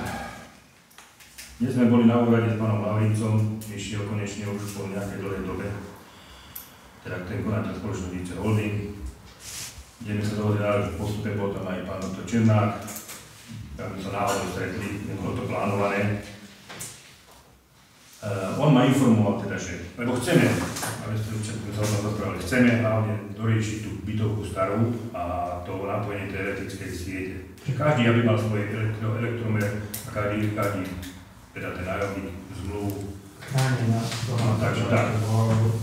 Dnes sme boli na úrade s pánom Hlavincom, išiel konečne už po nejakej dlhej dobe, teda ten konateľ spoločnosti Holding, kde sme sa dohodli, že v postupe bol tam aj pán doktor Černák, tam sme sa náhodou stretli, nebolo to plánované. On ma informoval teda, že, lebo chceme, ale sme sa o tom rozprávali, chceme hlavne doriešiť tú bytovku starú a to napojenie tej elektrickej siete. Každý, aby mal svoj elektromer a každý teda ten nájomník zmluvu. Takže tak.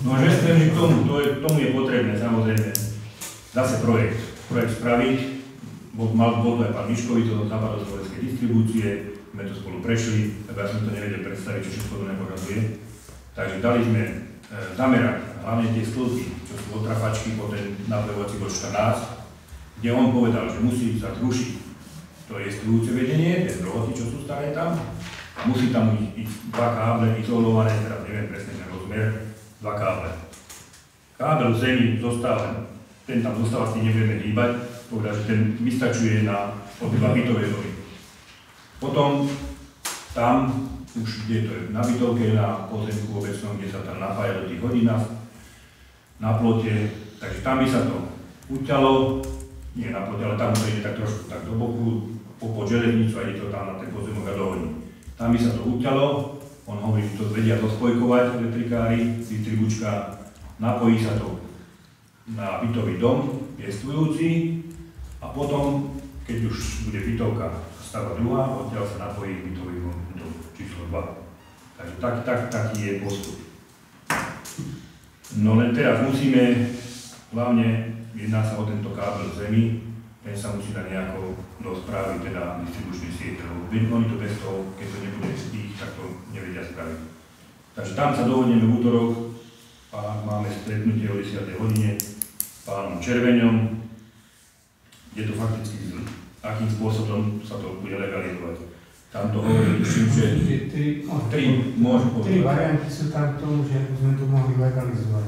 No a že k tomu je potrebné samozrejme zase projekt spraviť, bol to aj pán Miškovič zo západoslovenskej distribúcie, sme to spolu prešli, lebo ja som to nevedel predstaviť, čo všetko to nepokazuje. Takže dali sme zamerať hlavne tie stĺpy, čo sú otrafačky po ten naplňovací bod 14, kde on povedal, že musí sa zrušiť to jestvujúce vedenie, tie drohoty, čo sú staré tam, a musí tam ísť dva káble izolované, teraz neviem presne ten rozmer, dva káble. Kábel v zemi zostáva, ten tam zostáva, s tým nebudeme hýbať, povedal, že ten vystačuje na obidva bytové domy. Potom tam, už kde to je na bytovke, na pozemku obecnom, kde sa tam napája do tých hodinách, na plote, takže tam by sa to uťalo, nie na plote, ale tam to ide tak trošku tak do boku, pod železnicu a ide to tam na ten pozemok a do hodín. Tam by sa to uťalo, on hovorí, že to vedia dospojkovať elektrikári, distribučka, napojí sa to na bytový dom, jestvujúci, a potom, keď už bude bytovka stava druhá, odtiaľ sa napojí bytový dom číslo 2. Takže taký je postup. No len teraz musíme, hlavne jedná sa o tento kábel zemi, ten sa musí dať nejako do správy, teda distribučnej siete, lebo oni to bez toho, keď to nebude ich, tak to nevedia spraviť. Takže tam sa dohodneme v útorok a máme stretnutie o 10. hodine s pánom Červeňom, kde to fakticky akým spôsobom sa to bude legalizovať. Tam to hovorí, že tri môžu povedať. Tri varianty sú tam k tomu, že sme to mohli legalizovať.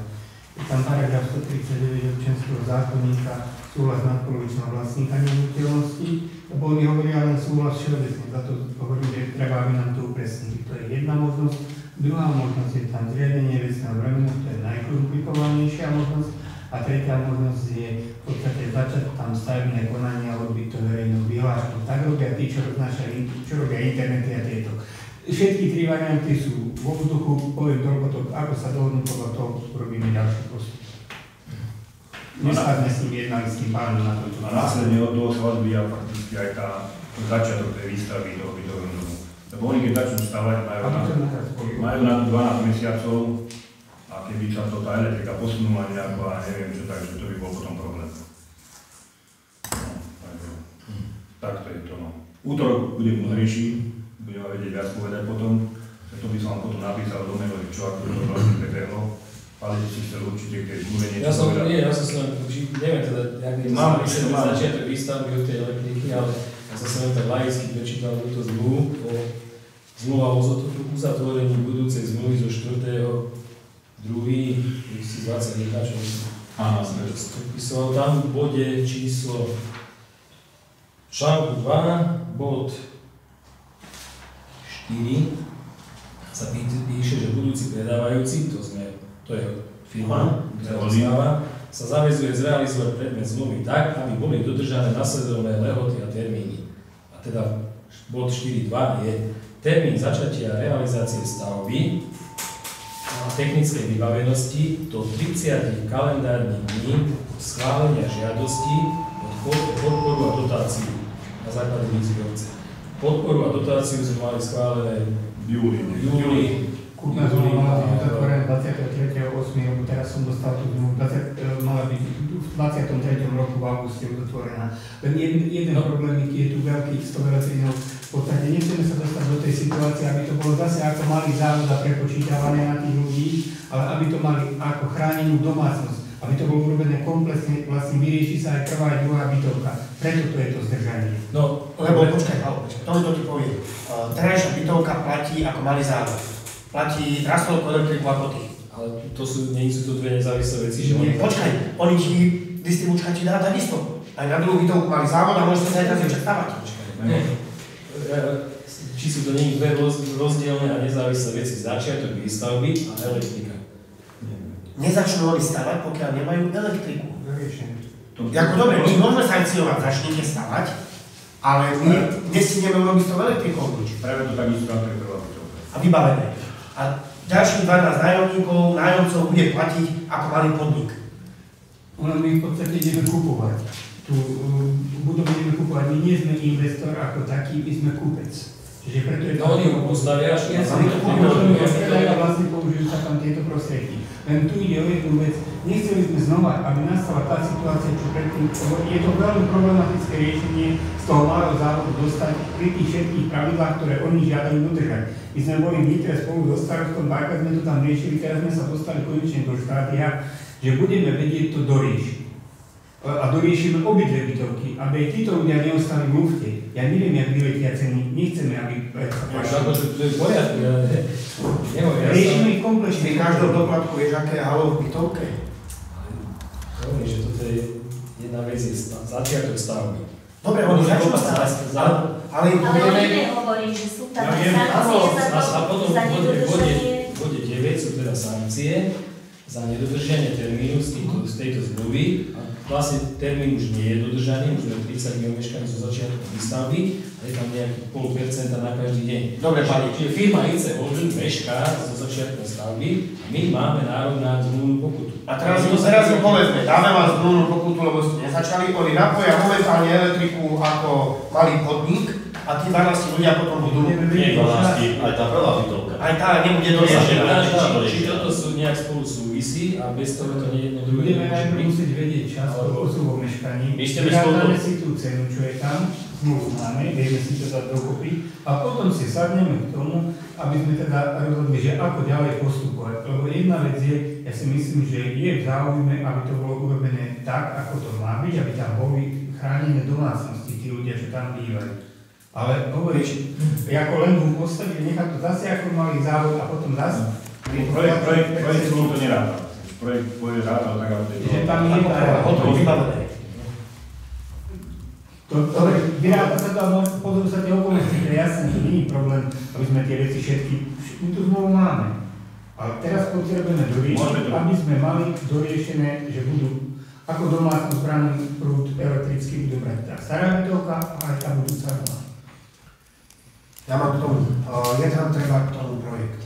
Je tam paragraf 139 občianskeho zákonníka, súhlas nadpolovičného vlastníka nehnuteľnosti, lebo oni hovoria len súhlas všeobecne, za to hovorím, že treba, aby nám to upresnili. To je jedna možnosť. Druhá možnosť je tam zriadenie vecného bremenu, to je najkomplikovanejšia možnosť. A tretia možnosť je v podstate začať tam stavebné konania, odbyť to verejnou vyhláškou. Tak robia tí, čo robia internety a tieto. Všetky tri varianty sú vo vzduchu, poviem toľko, ako sa dohodnú, podľa toho urobíme ďalší postup. Nespadne s tým jednali s tým pánom na to. A následne od toho sa odvíja fakticky aj tá začiatok tej výstavby toho bytového domu. Lebo oni keď začnú stavať, majú na to 12 mesiacov a keby sa to tá elektrika posunula nejako a neviem čo, takže to by bol potom problém. Tak to je to. Útorok budem riešiť. Budeme vedieť viac povedať potom, to by som vám potom napísal do mailu, čo ako to vlastne prebehlo, ale si chcel určite keď zmluve niečo povedať. Ja som sa neviem teda, jak je to začiatok výstavby od tej elektriky, ale ja som sa len tak laicky prečítal túto zmluvu, zmluva o uzatvorení budúcej zmluvy zo 4.2.2021, čo som podpisoval tam v bode číslo článku 2, bod 4 sa píše, že budúci predávajúci, to je firma, ktorá znáva, sa zaväzuje zrealizovať predmet zmluvy tak, aby boli dodržané nasledovné lehoty a termíny. A teda bod 4.2 je termín začatia realizácie stavby a technickej vybavenosti do 30 kalendárnych dní schválenia žiadosti od podporu a dotáciu na základe výzvy obce. Podporu a dotáciu sme mali schválené v júli. Kúpna zmluva mala byť uzatvorená 23.8. roku, teraz som dostal tú zmluvu, mala byť v 23. roku v auguste uzatvorená. Len jeden problém je tu veľkých 100 elektrinov. V podstate nechceme sa dostať do tej situácie, aby to bolo zase ako malý závod a prepočítavané na tých ľudí, ale aby to mali ako chránenú domácnosť. Aby to bolo urobené komplexne, vlastne vyrieši sa aj prvá aj druhá bytovka. Preto to je to zdržanie. No, lebo počkaj, to ti poviem. Terajšia bytovka platí ako malý závod. Platí Rastolku, elektriku a koty. Ale nie sú to dve nezávislé veci, že nie, počkaj, distribučka ti dá takisto. Aj na druhú bytovku malý závod a môžete sa aj teraz stavať. Či sú to nie dve rozdielne a nezávislé veci, začiatok výstavby a elektrika. Nezačnú oni stavať, pokiaľ nemajú elektriku. Jako dobre, my môžeme sankciovať, začnite stavať, ale my nestihneme urobiť s tou elektrikou nič. Práve to takisto na to je prvá bytovka. A vybavené. A ďalších 12 nájomcov bude platiť ako malý podnik. My v podstate ideme kupovať. Tu budovu ideme kupovať. My nie sme investor ako taký, my sme kúpec. Čiže preto je No oni ho postavia, až ja som to povedal, a vlastne použijú sa tam tieto prostriedky. Len tu ide o jednu vec. Nechceli sme znova, aby nastala tá situácia, čo predtým, je to veľmi problematické riešenie z toho malého závodu dostať pri tých všetkých pravidlách, ktoré oni žiadajú dodržať. My sme boli v Nitre spolu so starostom, párkrát sme to tam riešili, teraz sme sa dostali konečne do štádia, že budeme vedieť to doriešiť. A doriešime obidve bytovky, aby aj títo ľudia neostali v lufte. Ja neviem, jak vyletia ceny, nechceme, aby sa to je v poriadku, riešime ich komplexne. Pri každom doplatku vieš, aké je halo v bytovke? Hovorím, že toto je jedna vec, je začiatok stavby. Dobre, oni začnú stavať, ale im povieme... Ale hovorí, že sú tam sankcie A potom za nedodržanie. v bode 9 sú teda sankcie za nedodržanie termínu z tejto zmluvy. Vlastne termín už nie je dodržaný, už sme 30 dní omeškaní zo začiatku výstavby a je tam nejaký 0,5% na každý deň. Dobre, pani. Čiže firma IC Holding mešká zo začiatku stavby a my máme nárok na zmluvnú pokutu. A teraz im povedzme, dáme vám zmluvnú pokutu, lebo ste nezačali, oni napoja momentálne elektriku ako malý podnik a tí 12 ľudia potom budú... Nie 12, aj tá prvá bytovka. Aj tá nebude doriešená. Či toto sú nejak spolu súvisí a bez toho to nie jedno druhé. Budeme najprv musieť vedieť čas, koľko sú vo meškaní. Vyhľadáme si tú cenu, čo je tam, zmluvu máme, vieme si to dať dokopy a potom si sadneme k tomu, aby sme teda rozhodli, že ako ďalej postupovať. Lebo jedna vec je, ja si myslím, že je v záujme, aby to bolo urobené tak, ako to má byť, aby tam boli chránené domácnosti, tí ľudia, čo tam bývajú. Ale hovoríš, ako len mu postaviť, nechať to zase ako malý závod a potom zase... Projekt som to nerátal. Projekt pôjde rátal tak, ale to je... Že tam je hotovo vybavené. Dobre, vyráta sa to, ale pozrú sa tie okolnosti, že jasne, to nie je problém, aby sme tie veci všetky tu znovu máme. Ale teraz potrebujeme doriešiť, aby sme mali doriešené, že budú ako domácnosť bránny prúd elektrický budú brať tá stará bytovka a aj tá budúca nová. Ja mám k tomu, je tam treba k tomu projekt.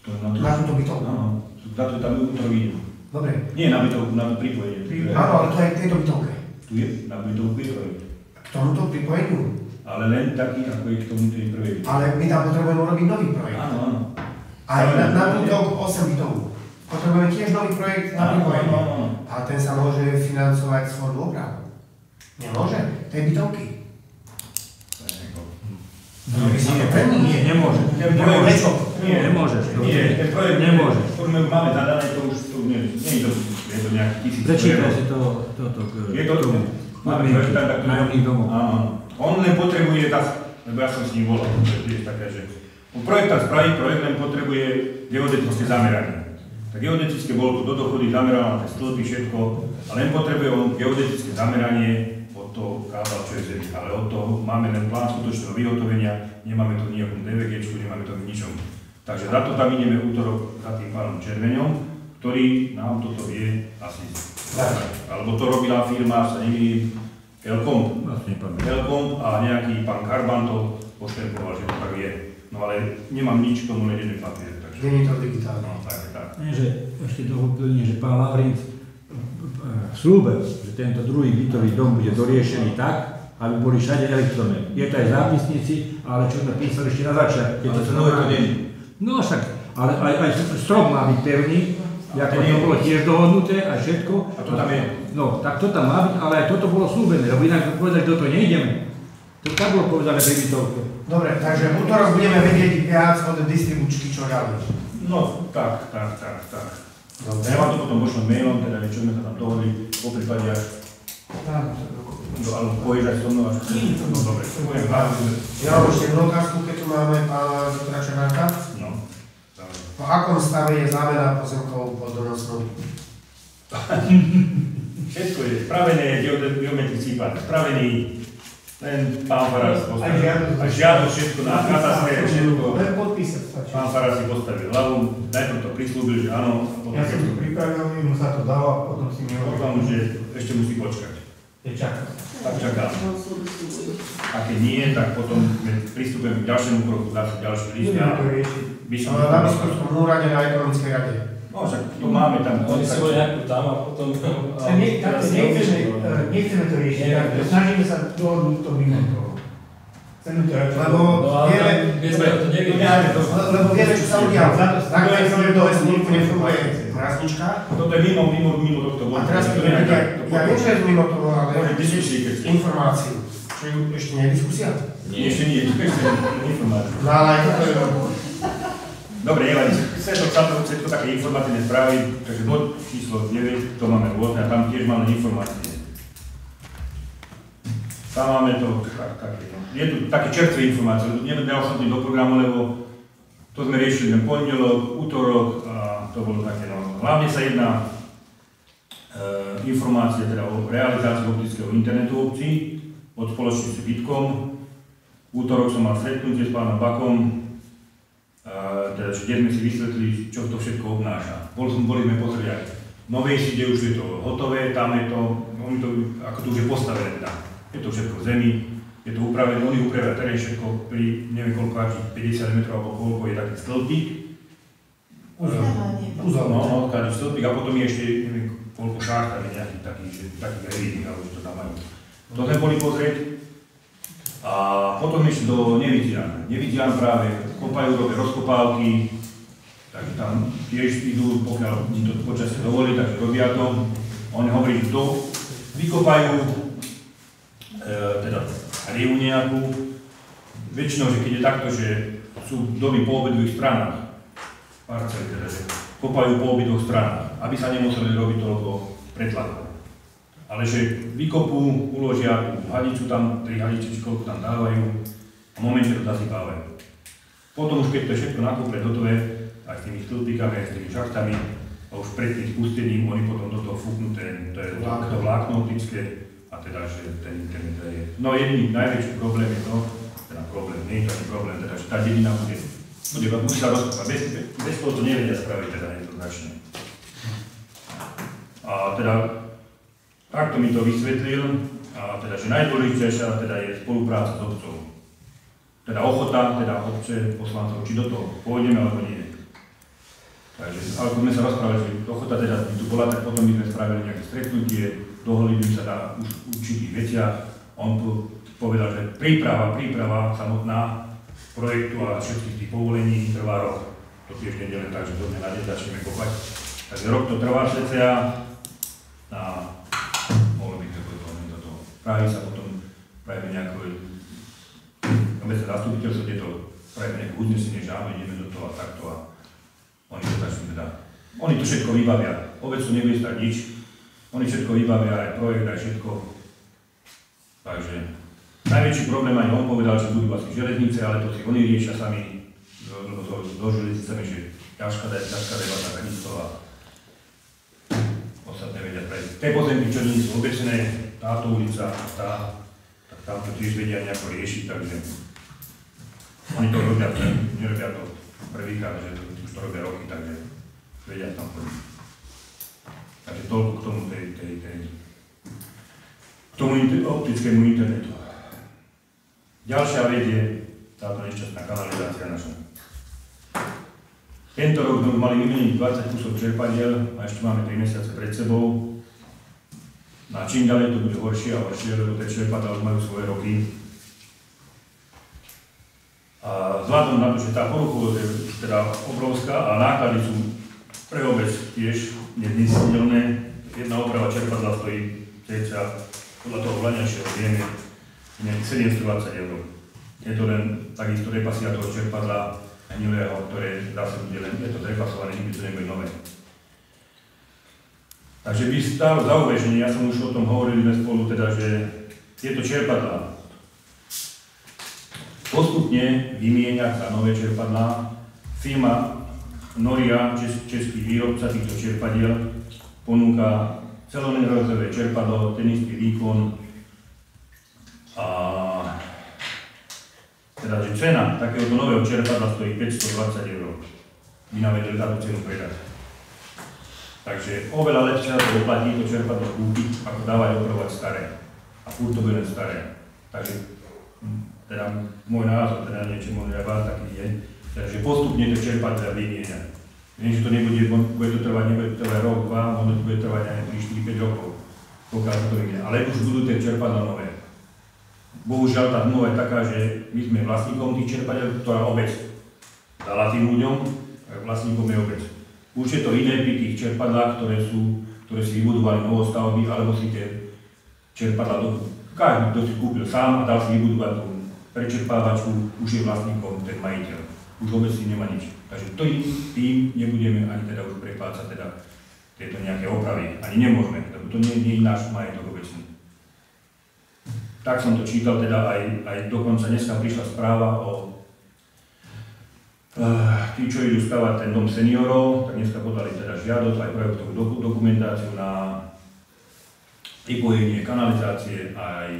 Na túto bytovku. Áno, na to tam útroví. Dobre. Nie na bytovku, na to pripojenie. Áno, ale to aj k tejto bytovke. Tu je, na bytovku je projekt. K tomuto pripojeniu. Ale len taký, ako je k tomu tej prvej. Ale my tam potrebujeme urobiť nový projekt. Áno, áno. Aj na túto 8 bytovú. Potrebujeme tiež nový projekt na pripojenie. A ten sa môže financovať z fondu oprav. Nemôže? Tej bytovky. Nie, nemôže. Nemôžeš. Ten projekt nemôže. Ktorý máme zadané, to už nie je to nejaký 1000 eur. Prečítaj si to Je to tomu. Máme projektant, nájomných domov. Áno. On len potrebuje, lebo ja som s ním volal, to je také, že projektant spraví projekt, len potrebuje geodetické zameranie. Tak geodetické bolo tu do dochody zamerané na tie stĺpy, všetko, a len potrebuje on geodetické zameranie od toho kábla, čo je zemi. Ale od toho máme len plán skutočného vyhotovenia, nemáme to v nejakom DVGčku, nemáme to v ničom. Takže za to tam ideme útorok za tým pánom Červeňom, ktorý nám toto vie asi zahrať. Alebo to robila firma, sa neviem, Elkom a nejaký pán Karbantov poštempoval, že to tak je. No ale nemám nič k tomu, len jeden papier. Nie je to digitálne. No, tak. Nie, že ešte doplním, že pán Lavrinc slúbil, že tento druhý bytový dom bude doriešený tak, aby boli všade elektrony. Je to aj v zápisnici, ale čo sme písali ešte na začiatku. Ale to nové to nie je. No však, ale aj strom má byť pevný, ako to bolo tiež dohodnuté a všetko. A to tam je. No, tak to tam má byť, ale aj toto bolo slúbené, lebo inak povedať, že do toho nejdeme. To tak bolo povedané pri bytovke. Dobre, takže v útorok budeme vedieť viac od distribučky, čo ďalej. No, tak. Dobre. Ja vám to potom pošlem mailom, teda čo sme sa tam dohodli, po prípade až... Alebo pôjdeš aj so mnou až... No dobre, poviem vám. Ja mám ešte jednu otázku, keď tu máme pána doktora Černáka. No. V akom stave je zámena pozemkov pod donosnou? Všetko je spravené, geometrický plán spravený. Len pán Faras postavil. A žiadosť všetko na katastre, všetko. Len podpísať stačí. Pán Faras si postavil hlavu, najprv to prislúbil, že áno. Ja som to pripravil, mu sa to dalo a potom si mi hovoril. Potom, že ešte musí počkať. Je čaká. Tak čaká. A keď nie, tak potom pristúpime k ďalšiemu kroku, zase ďalší list. Na biskupskom úrade na ekonomickej rade. No, však to máme tam. Oni sa boli nejakú tam a potom... Nechceme to riešiť, snažíme sa dohodnúť to mimo toho. Chceme to Lebo vieme, čo sa udialo. Tak je to do vesmíru nefunguje mraznička. Toto je mimo tohto bodu. A teraz keď ja viem, že je mimo toho, ale informáciu. Čo je ešte nie diskusia? Nie, ešte nie, ešte informáciu. No ale aj toto je... Dobre, nevadí, všetko také informatívne správy, takže bod číslo 9, to máme rôzne a tam tiež máme informácie. Tam máme to také, je tu také čerstvé informácie, nebudem ochotný do programu, lebo to sme riešili ten pondelok, útorok a to bolo také, no. Hlavne sa jedná informácie teda o realizácii optického internetu v obci od spoločnosti Bitkom. Útorok som mal stretnutie s pánom Bakom, teda, kde sme si vysvetlili, čo to všetko obnáša. Boli sme pozrieť aj v Novej Side, už je to hotové, tam je to, ako to už je postavené teda. Je to všetko v zemi, je to upravené, oni upravia terén všetko pri neviem koľko, až 50 metrov alebo koľko je taký stĺpik. No, taký stĺpik a potom je ešte neviem koľko šáchtami nejakých takých revídnych, alebo to tam majú. To sme boli pozrieť. A potom išli do Nevidzian. Nevidzian práve kopajú, robia rozkopávky, takže tam tiež idú, pokiaľ im to počasie dovolí, takže robia to. Oni hovorí, kto vykopajú teda rivu nejakú. Väčšinou, že keď je takto, že sú domy po obidvoch stranách, parcely teda, že kopajú po obidvoch stranách, aby sa nemuseli robiť toľko pretlakov. Ale že vykopú, uložia hadicu tam, 3 hadice, či koľko tam dávajú a v momente to zasypávajú. Potom už keď to je všetko nakopne hotové, aj s tými stĺpikami, aj s tými šachtami, a už pred tým spustením oni potom do toho fúknú to je to vlákno optické a teda, že ten internet je. No jediný najväčší problém je to, teda problém, nie je to ani problém, teda, že tá dedina musí sa rozkopať. Bez toho to nevedia spraviť, teda jednoznačne. A teda takto mi to vysvetlil, a teda, že najdôležitejšia teda je spolupráca s obcov. Teda ochota, teda obce, poslancov, či do toho pôjdeme alebo nie. Takže, ale keď sme sa rozprávali, že ochota teda by tu bola, tak potom by sme spravili nejaké stretnutie, dohodli by sa na už určitých veciach. On povedal, že príprava samotná projektu a všetkých tých povolení trvá rok. To tiež nie je len tak, že do dňa na deň začneme kopať. Takže rok to trvá cca a mohlo byť do toho. Praví sa potom práve nejaké obecné zastupiteľstvo, kde to práve nejaké uznesenie, že áno, ideme do toho a takto a oni to začnú teda. Oni to všetko vybavia. Obec to nebude stať nič. Oni všetko vybavia, aj projekt, aj všetko. Takže najväčší problém aj on povedal, že budú asi železnice, ale to si oni riešia sami do železnicami, že ťažká debata takisto a ostatné vedia spraviť. Tie pozemky, čo nie sú obecné, táto ulica, tak tam to tiež vedia nejako riešiť, takže oni to robia, nerobia to prvýkrát, že už to robia roky, takže vedia tam chodí. Takže toľko k tomu optickému internetu. Ďalšia vec je táto nešťastná kanalizácia naša. Tento rok sme mali vymeniť 20 kusov čerpadiel a ešte máme 3 mesiace pred sebou. A čím ďalej to bude horšie a horšie, lebo tie čerpadlá majú svoje roky. A vzhľadom na to, že tá poruchovosť je teda obrovská a náklady sú pre obec tiež neznesiteľné. Jedna oprava čerpadla stojí cca podľa toho vlaňajšieho vieme 720 €. Je to len takisto repasia toho čerpadla hnilého, ktoré zase bude len, je to repasované, nikdy to nebude nové. Takže by stálo za uvaženie, ja som už o tom hovorili spolu, teda, že tieto čerpadlá postupne vymieňať za nové čerpadlá. Firma Noria, český výrobca týchto čerpadiel, ponúka celonerozové čerpadlo, ten istý výkon a teda, že cena takéhoto nového čerpadla stojí 520 €. My nám vedeli za tú cenu predať. Takže oveľa lepšie sa to oplatí to čerpadlo kúpiť, ako dávať opravovať staré. A furt to bude len staré. Takže teda môj názor, teda niečo možno aj vás taký je, teda, že postupne to čerpadla vymieňať. Viem, že to bude to trvať rok, 2, možno to bude trvať aj 3, 4, 5 rokov, pokiaľ to vymieňa. Ale už budú tie čerpadla nové. bohužiaľ tá zmluva je taká, že my sme vlastníkom tých čerpadiel, ktorá obec dala tým ľuďom, vlastníkom je obec. Už je to iné pri tých čerpadlách, ktoré si vybudovali novostavby, alebo si tie čerpadlá každý, kto si kúpil sám a dal si vybudovať tú prečerpávačku, už je vlastníkom ten majiteľ. Už vôbec si nemá nič. Takže tým nebudeme ani teda už preplácať teda tieto nejaké opravy. Ani nemôžeme, lebo to nie je náš majetok obecný. Tak som to čítal teda aj dokonca dneska prišla správa o tí, čo idú stavať ten dom seniorov, tak dneska podali teda žiadosť aj projektovú dokumentáciu na pripojenie kanalizácie aj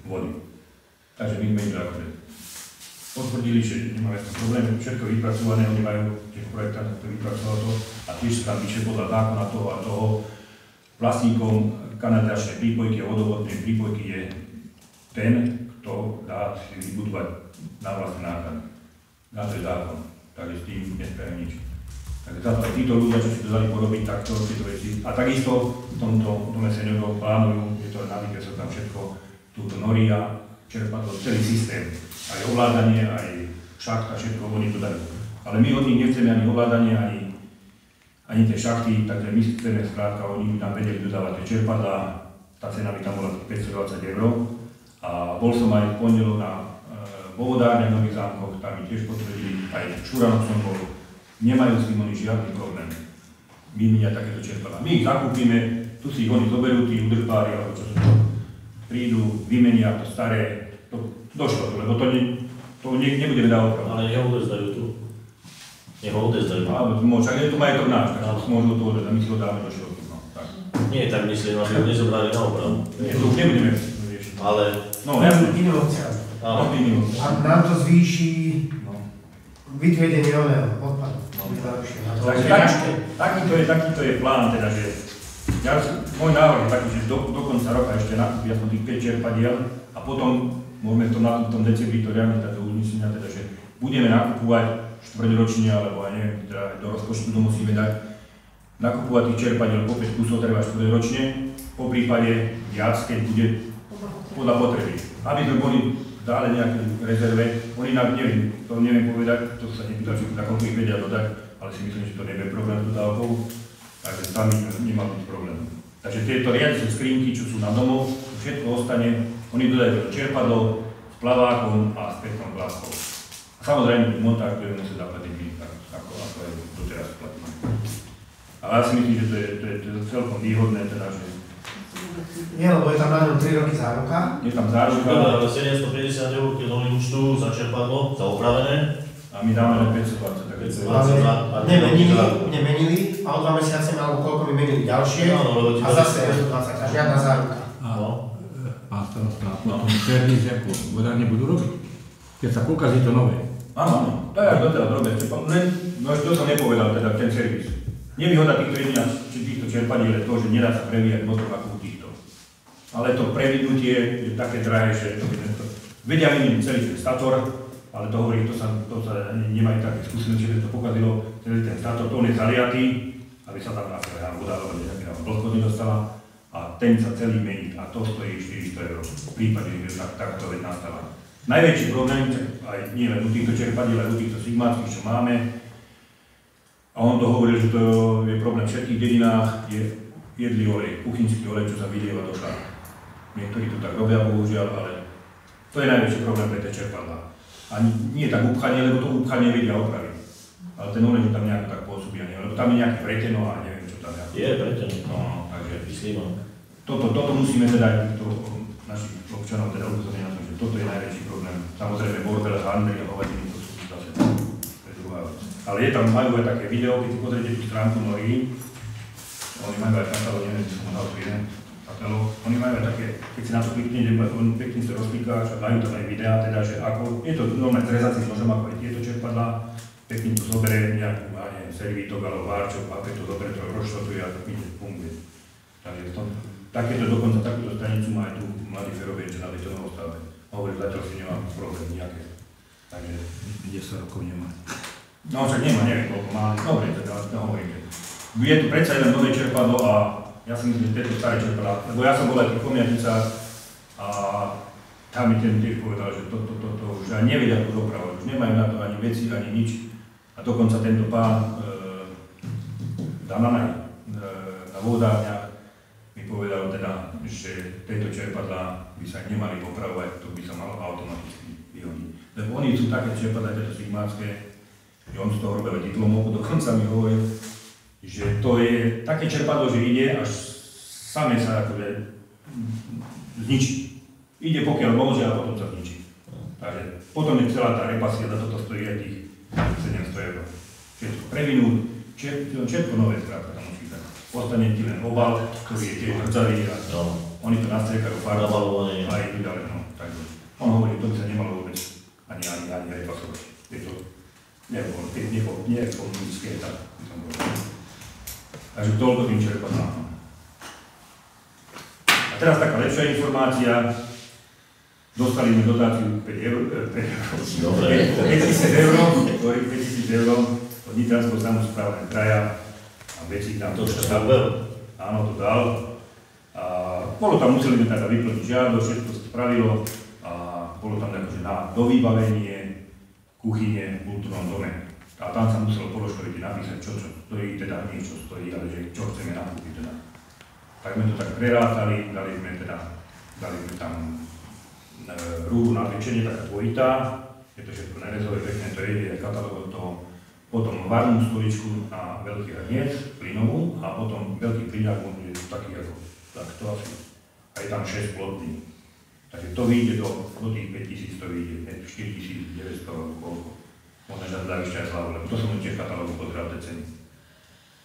vody. Takže my sme im akože potvrdili, že nemáme problémy, všetko vypracované, oni majú tiež projektant, ktorý vypracoval to a tiež sa tam píše podľa zákona toho a toho. Vlastníkom kanalizačnej prípojky a vodovodnej prípojky je ten, kto dá si vybudovať na vlastné náklady. Na to je zákon, takže s tým nespravím nič. Takže za to aj títo ľudia, čo si to dali porobiť takto, tieto veci. A takisto v tomto dome seniorov plánujú, je to nabité sa tam všetko, túto noria, čerpadlo, celý systém. Aj ovládanie, aj šachta, všetko oni to dajú. Ale my od nich nechceme ani ovládanie, ani tie šachty, takže my chceme skrátka, oni nám vedeli dodávať tie čerpadlá, tá cena by tam bola 520 €. A bol som aj v pondelok na Vovodárne v Nových Zámkoch, tam mi tiež potvrdili, aj v Šuranov som bol, nemajú s tým oni žiadny problém. Vymieňať takéto čerpadlá. My ich zakúpime, tu si ich oni zoberú, tí udržbári, alebo čo sú to, prídu, vymenia to staré, to došlo to, lebo to nebudeme dávať opravu. Ale nech ho odezdajú tu. Nech ho odezdajú. Áno, však je to majetok náš, tak môžu to odezdať, my si ho dáme do šrotu. No, tak. Nie, tak myslím, aby ho nezobrali na opravu. Nie, to už nebudeme riešiť. Ale... No, inú opciu. A nám to zvýši vytriedenie oného odpadu. Takže takýto je plán, teda, že môj návrh je taký, že do konca roka ešte nakúpiť aspoň tých 5 čerpadiel a potom môžeme to na tom decembri to reálne do uznesenia, teda, že budeme nakupovať štvrťročne, alebo aj neviem, teda do rozpočtu to musíme dať, nakupovať tých čerpadiel po 5 kusov treba štvrťročne, po prípade viac, keď bude podľa potreby. Aby sme boli dále nejaké rezerve, oni nám neviem povedať, to sa nepýtal, či na koľko ich vedia dodať, ale si myslím, že to nebude problém s dodávkou, takže tam nemá byť problém. Takže tieto riadiace skrinky, čo sú na domov, všetko ostane, oni dodajú čerpadlo s plavákom a s peknou gláskou. A samozrejme, montáž budeme musieť zaplatiť my, ako je doteraz platné. A ja si myslím, že to je celkom výhodné, teda, že nie, lebo je tam na ňom 3 roky záruka. Je tam záruka. Ale 750 € keď oni účtu za čerpadlo, za opravené. A my dáme len 520, tak 520. Nemenili, a o 2 mesiace alebo koľko mi menili ďalšie. A zase 520, a žiadna záruka. Pán starosta, a potom servis, ako vodárne budú robiť? Keď sa pokazí to nové. Áno, to je až doteraz robia. No ešte to som nepovedal, teda ten servis. Nevýhoda týchto čerpadiel je to, že nedá sa prevíjať motor ako u týchto. Ale to previdnutie je také drahé, že vedia vyniť celý ten stator, ale to hovorí, to sa nemajú také skúsenosti, že to pokazilo celý ten stator, to on je zaliatý, aby sa tam voda alebo nejaká vlhkosť nedostala a ten sa celý mení a to stojí 400 € v prípade, že takto vec nastala. Najväčší problém, aj nie len u týchto čerpadiel, ale u týchto sigmáckých, čo máme, a on to hovoril, že to je problém v všetkých dedinách, je jedlý olej, kuchynský olej, čo sa vylieva do šlak. Niektorí to tak robia, bohužiaľ, ale to je najväčší problém pre tie čerpadlá. A nie tak upchanie, lebo to upchanie vedia opraviť. Ale ten olej tam nejako tak pôsobí, lebo tam je nejaké preteno a neviem, čo tam je. Je preteno. No, takže myslím. Toto musíme teda našich občanov teda upozorniť na to, že toto je najväčší problém. Samozrejme, bordel, handry a hovadiny, to sú zase druhá vec. Ale je tam, majú aj také video, keď si pozriete tú stránku Norí, oni majú aj katalóg, neviem, či som dal tu jeden katalóg, oni majú aj také, keď si na to kliknete, on pekne sa rozklikáš a dajú tam aj videá, teda, že ako, je to normálne zrezací nožom, ako aj tieto čerpadlá, pekne to zoberie nejakú, neviem, servítok alebo várčok, a keď to zoberie, to rozšrotuje a vidíte, funguje. Takže takéto dokonca takúto stanicu má aj tu mladý Ferovič na betonovou stavbe. Hovorí, zatiaľ si nemám problém nejaké. Takže 10 rokov nemá. No však nemá, neviem koľko má, dobre, teda hovoríme. Je tu predsa jeden nové čerpadlo a ja si myslím, že tieto staré čerpadlá, lebo ja som bol aj pri Komiatnicách a tam mi ten tiež povedal, že to už ani nevedia to dopravovať, už nemajú na to ani veci, ani nič. A dokonca tento pán Dananaj na vodárniach mi povedal teda, že tieto čerpadlá by sa nemali opravovať, to by sa malo automaticky vyhodiť. Lebo oni sú také čerpadlá, tieto sigmácké, že on z toho robil diplomovku, dokonca mi hovoril, že to je také čerpadlo, že ide až samé sa akože zničí. Ide pokiaľ môže a potom sa zničí. Takže potom je celá tá repasia, za toto stojí aj tých 700 €. Všetko previnúť, všetko nové skrátka tam musí dať. Ostane ti len obal, ktorý je tiež hrdzavý a oni to nastriekajú farbou a idú ďalej. No, takže on hovorí, to by sa nemalo vôbec ani repasovať. Je to nekomunické, tak by som povedal. Takže toľko tým čerpadlám. A teraz taká lepšia informácia. Dostali sme dotáciu 5 000 € od Nitranského samosprávneho kraja a veci tam to dal. Áno, to dal. A bolo tam, museli sme teda vyplniť žiadosť, všetko sa spravilo a bolo tam akože na dovybavenie kuchyne v kultúrnom dome. A tam sa muselo položkovite napísať, čo stojí, teda nie čo stojí, ale že čo chceme nakúpiť teda. Tak sme to tak prerátali, dali sme tam rúru na pečenie, taká dvojitá, je to všetko nerezové, pekné to je katalóg od toho, potom varnú stoličku a veľký hrniec, plynovú a potom veľký plyňák, on je taký ako, tak to asi, a je tam 6 plotní. Takže to vyjde do tých 5 000, to vyjde 4 900 koľko. Možno, že dá ešte aj slavu, lebo to som tiež v katalógu pozeral tie ceny.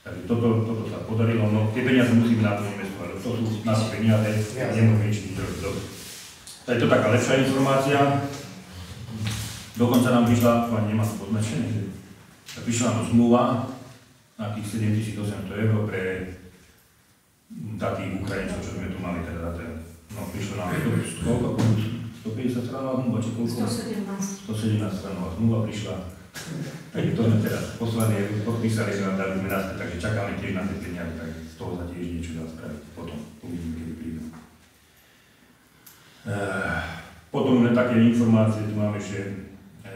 Takže toto sa podarilo, no tie peniaze musíme na to investovať, lebo to sú naše peniaze, nemôžeme nič robiť. To je to taká lepšia informácia. Dokonca nám prišla, ani nemá to poznačené, že prišla nám zmluva na tých 7 800 € pre takých Ukrajincov, čo sme tu mali teda. No prišlo nám koľko? 150 stranová zmluva, či koľko? 117 stranová zmluva prišla. Takže to sme teraz poslali, podpísali sme a dali sme naspäť, takže čakáme tiež na tie peniaze, takže z toho sa tiež niečo dá spraviť. Potom uvidíme, kedy prídu. Potom len také informácie, tu máme ešte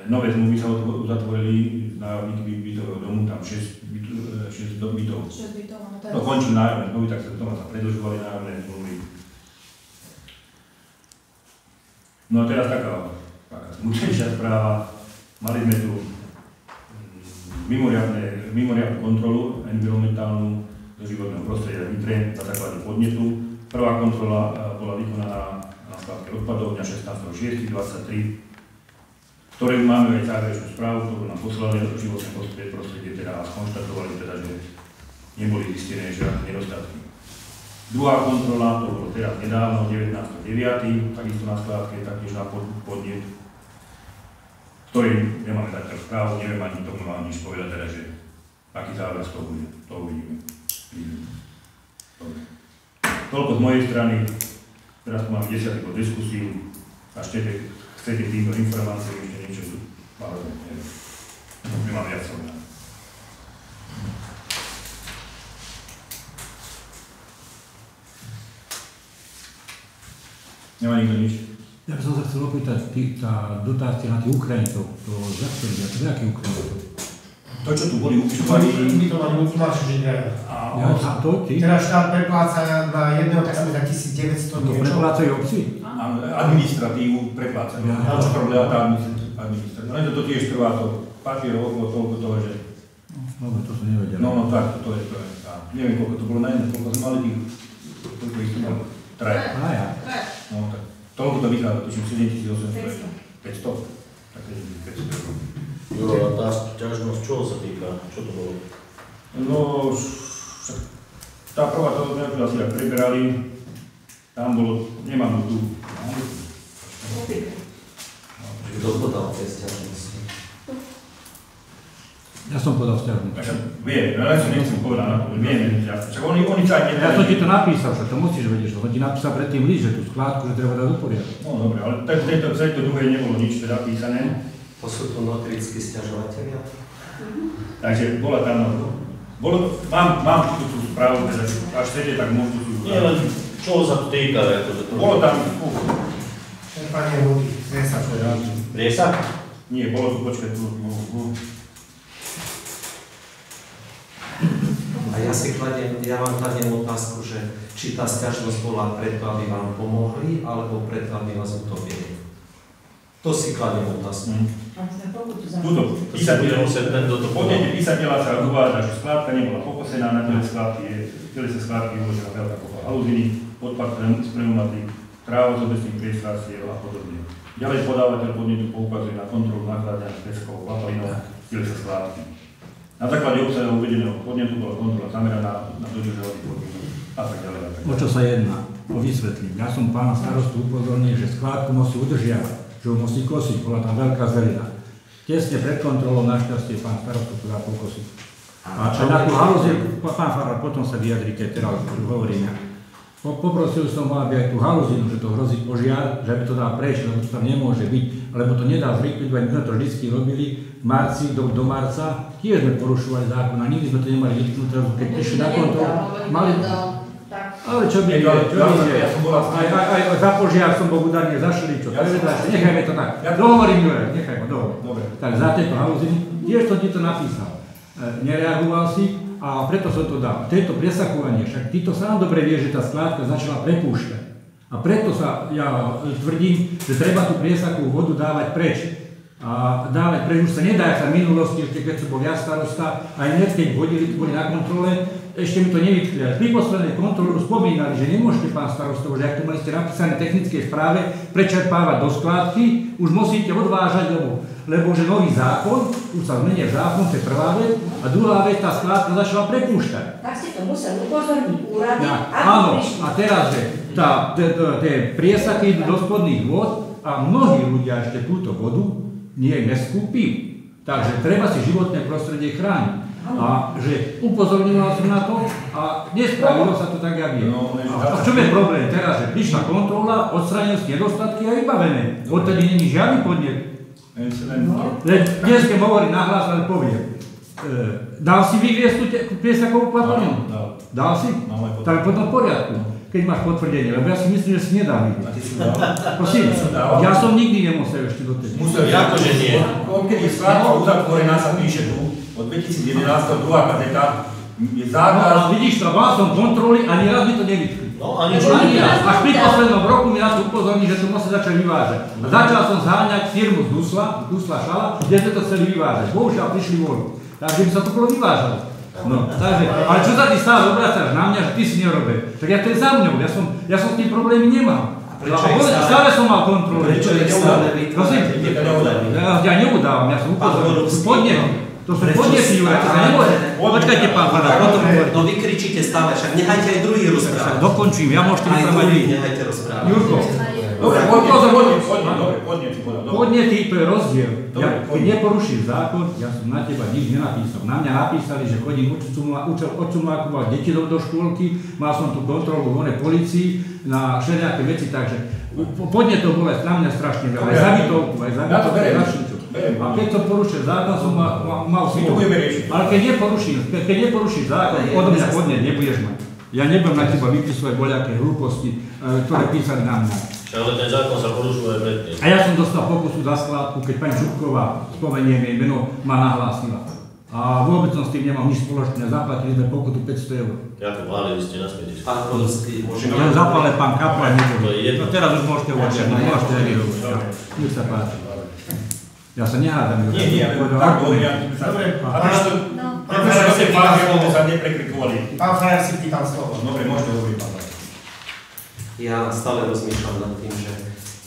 nové zmluvy sa uzatvorili s nájomníkmi bytového domu, tam 6 bytov. 6 bytov, no teraz. No končí nájomné zmluvy, tak sa sa predĺžovali nájomné zmluvy. No a teraz taká smutnejšia správa. Mali sme tu mimoriadnu kontrolu environmentálnu do životného prostredia v Nitre na základe podnetu. Prvá kontrola bola vykonaná na skladke odpadovňa 16.6.23, v ktorej máme aj záverečnú správu, ktorú nám poslali do životného prostredia teda a skonštatovali teda, že neboli zistené žiadne nedostatky. Druhá kontrola, to bolo teraz nedávno, 19.9., takisto na skladke, taktiež na podnet, ktorý nemáme takú správu, neviem ani tomu vám nič povedať, teda, že aký záver z toho bude, to uvidíme. Toľko z mojej strany, teraz tu máme 10. diskusiu, a chcete týmto informáciám ešte niečo tu, ale neviem, nemám viac povedať. Nemá nikto nič? Ja by som sa chcel opýtať, tá dotácia na tých Ukrajincov, to zaktoria, to je aký Ukrajincov? To, čo tu boli upisovaní... Ubytovaní multimaršružiteľe. Teraz štát prepláca na jedného taxíka 1900 to preplácajú obci? Administratívu preplácajú. Ale čo probléma tá administratíva? Len to tiež trvá to papierov okolo toľko toho, že... No, to som nevedel. No tak, to je. Neviem, koľko to bolo na jedno, koľko sme mali tých... Koľko ich tu bolo? Traja. No tak, toľko to vychádza, tuším 7800. 500. Tak je 500 €. Juro, a tá ťažnosť čoho sa týka? Čo to bolo? No, tá prvá to sme asi tak preberali, tam bolo, nemám tu. Kto podal tie sťažnosti? Ja som podal sťažnosť. Viem, ja som nechcem povedať na to, viem, však oni sa aj ja som ti to napísal, však to musíš vedieť, že som ti napísal predtým list, že tú skládku, že treba dať do poriadku. No dobre, ale v tejto druhej nebolo nič teda písané. To sú to notorickí sťažovateľia. Takže bola tam, mám tú správu, teda, až chcete, tak môžu tu... Nie, len čoho sa to týka, Bolo tam, čerpanie vody. Priesak? Nie, bolo tu, počkaj, tu. A ja vám kladiem otázku, že či tá sťažnosť bola preto, aby vám pomohli, alebo preto, aby vás utopili. To si kladiem otázku. Tuto písateľa sa uvádza, že skládka nebola pokosená, na tele sa skládky uložená veľká kopa haluziny, odpad z pneumatík, tráva z obecných priestranstiev a podobne. Ďalej podávateľ podnetu poukazuje na kontrolu nakladania s peskou, lapalinou, z tele sa skládky. Na základe obsahu uvedeného podnetu bola kontrola zameraná na dodržovanie podmienok a tak ďalej. O čo sa jedná? Vysvetlím. Ja som pána starostu upozornil, že skládku musí udržiavať, že ho musí kosiť, bola tam veľká zelina. Tesne pred kontrolou našťastie pán starostu to dá pokosiť. A na tú haluzinu, pán farár, potom sa vyjadri, keď teraz hovorím ja. Poprosil som ho, aby aj tú haluzinu, že to hrozí požiar, že by to dal prejsť, lebo to tam nemôže byť, lebo to nedá zlikvidovať, my sme to vždy robili v marci, do marca, tiež sme porušovali zákon a nikdy sme to nemali vytknuté, keď prišli na kontrolu, mali... Ale čo by je, aj za požiar som bol údajne zašli, čo, nechajme to tak. Dohovorím, Juraj, nechajme, dohovor. Tak za tieto haluziny, tiež som ti to napísal. Nereagoval si a preto som to dal. Tieto presakovanie, však ty to sám dobre vieš, že tá skládka začala prepúšťať. A preto sa ja tvrdím, že treba tú priesakovú vodu dávať preč. A dávať preč už sa nedá, sa v minulosti, ešte keď som bol ja starosta, aj hneď keď boli na kontrole, ešte mi to nevytkli. Pri poslednej kontrole spomínali, že nemôžete, pán starostovo, že ak to mali ste napísané v technickej správe, prečerpávať do skládky, už musíte odvážať, lebo že nový zákon, už sa zmenil zákon, to je prvá vec, a druhá vec, tá skládka začala prepúšťať. Tak ste to museli upozorniť úrady, áno, a teraz, že tie priesaky idú do spodných vôd a mnohí ľudia ešte túto vodu nie neskúpili. Takže treba si životné prostredie chrániť. A že upozorňoval som na to a nespravilo sa to tak, jak je. A v čom je problém teraz, že prišla kontrola, odstránil si nedostatky a vybavené. Odtedy není žiadny podnet. Dnes keď hovorí nahlas, ale poviem. Dal si vyviesť tú priesakovú kvapalinu? Dal si? Tak potom v poriadku. Keď máš potvrdenie, lebo ja si myslím, že si nedal vyviesť. A ty si dal? Prosím, ja som nikdy nemusel ešte do tej. Musel, akože nie. Keď je skládka uzatvorená, sa píše tu. Od 2011. druhá kazeta je zákaz. No, vidíš to, mal som kontroly, ani raz mi to nevytkli. No, ani raz. Až pri poslednom roku mi nás upozorní, že to musí začať vyvážať. A začal som zháňať firmu z Dusla Šala, kde sme to chceli vyvážať. Bohužiaľ prišli voľu. Takže by sa to bolo vyvážalo. No, takže, ale čo sa ty stále obracaš na mňa, že ty si nerobil? Tak ja to je za mňou, ja som s tým problémy nemal. Stále som mal kontrolu. Prečo je stále vytvárate tie problémy? Ja neudávam, ja som upozoril. To sú podnety, Juraj, to sa nemôže. Počkajte, pán farár, potom hovorím. No vy kričíte stále, však nechajte aj druhý rozprávať. Dokončím, ja môžete vyprávať vy. Nechajte rozprávať. Jurko. Dobre, podnety, to je rozdiel. Keď neporušíš zákon, ja som na teba nič nenapísal. Na mňa napísali, že chodím odsumákovať deti do škôlky, mal som tú kontrolu v onej policii na všelijaké veci, takže podnetov bolo na mňa strašne veľa. Aj zabytovku, aj zabytovku. A keď som porušil zákon, som mal svoj. Ale keď neporušíš zákon, odo mňa podnet nebudeš mať. Ja nebudem na teba vypisovať voľaké hlúposti, ktoré písali na mňa. Ale ten zákon sa porušuje aj predtým. A ja som dostal pokusu za skládku, keď pani Čupková, spomeniem jej meno, ma nahlásila. A vôbec som s tým nemal nič spoločné, zaplatili sme pokutu 500 €. Jakub, válili ste naspäť. Pán Podolský, môžeme... Ja zapále pán Kaplan, no teraz už môžete uvačiť, môžete reagovať. Nech sa páči. Ja sa nehádam. Nie, tak dobre. Pán Frajer si pýtam slovo. Dobre, môžete hovoriť, pán Frajer. Ja stále rozmýšľam nad tým, že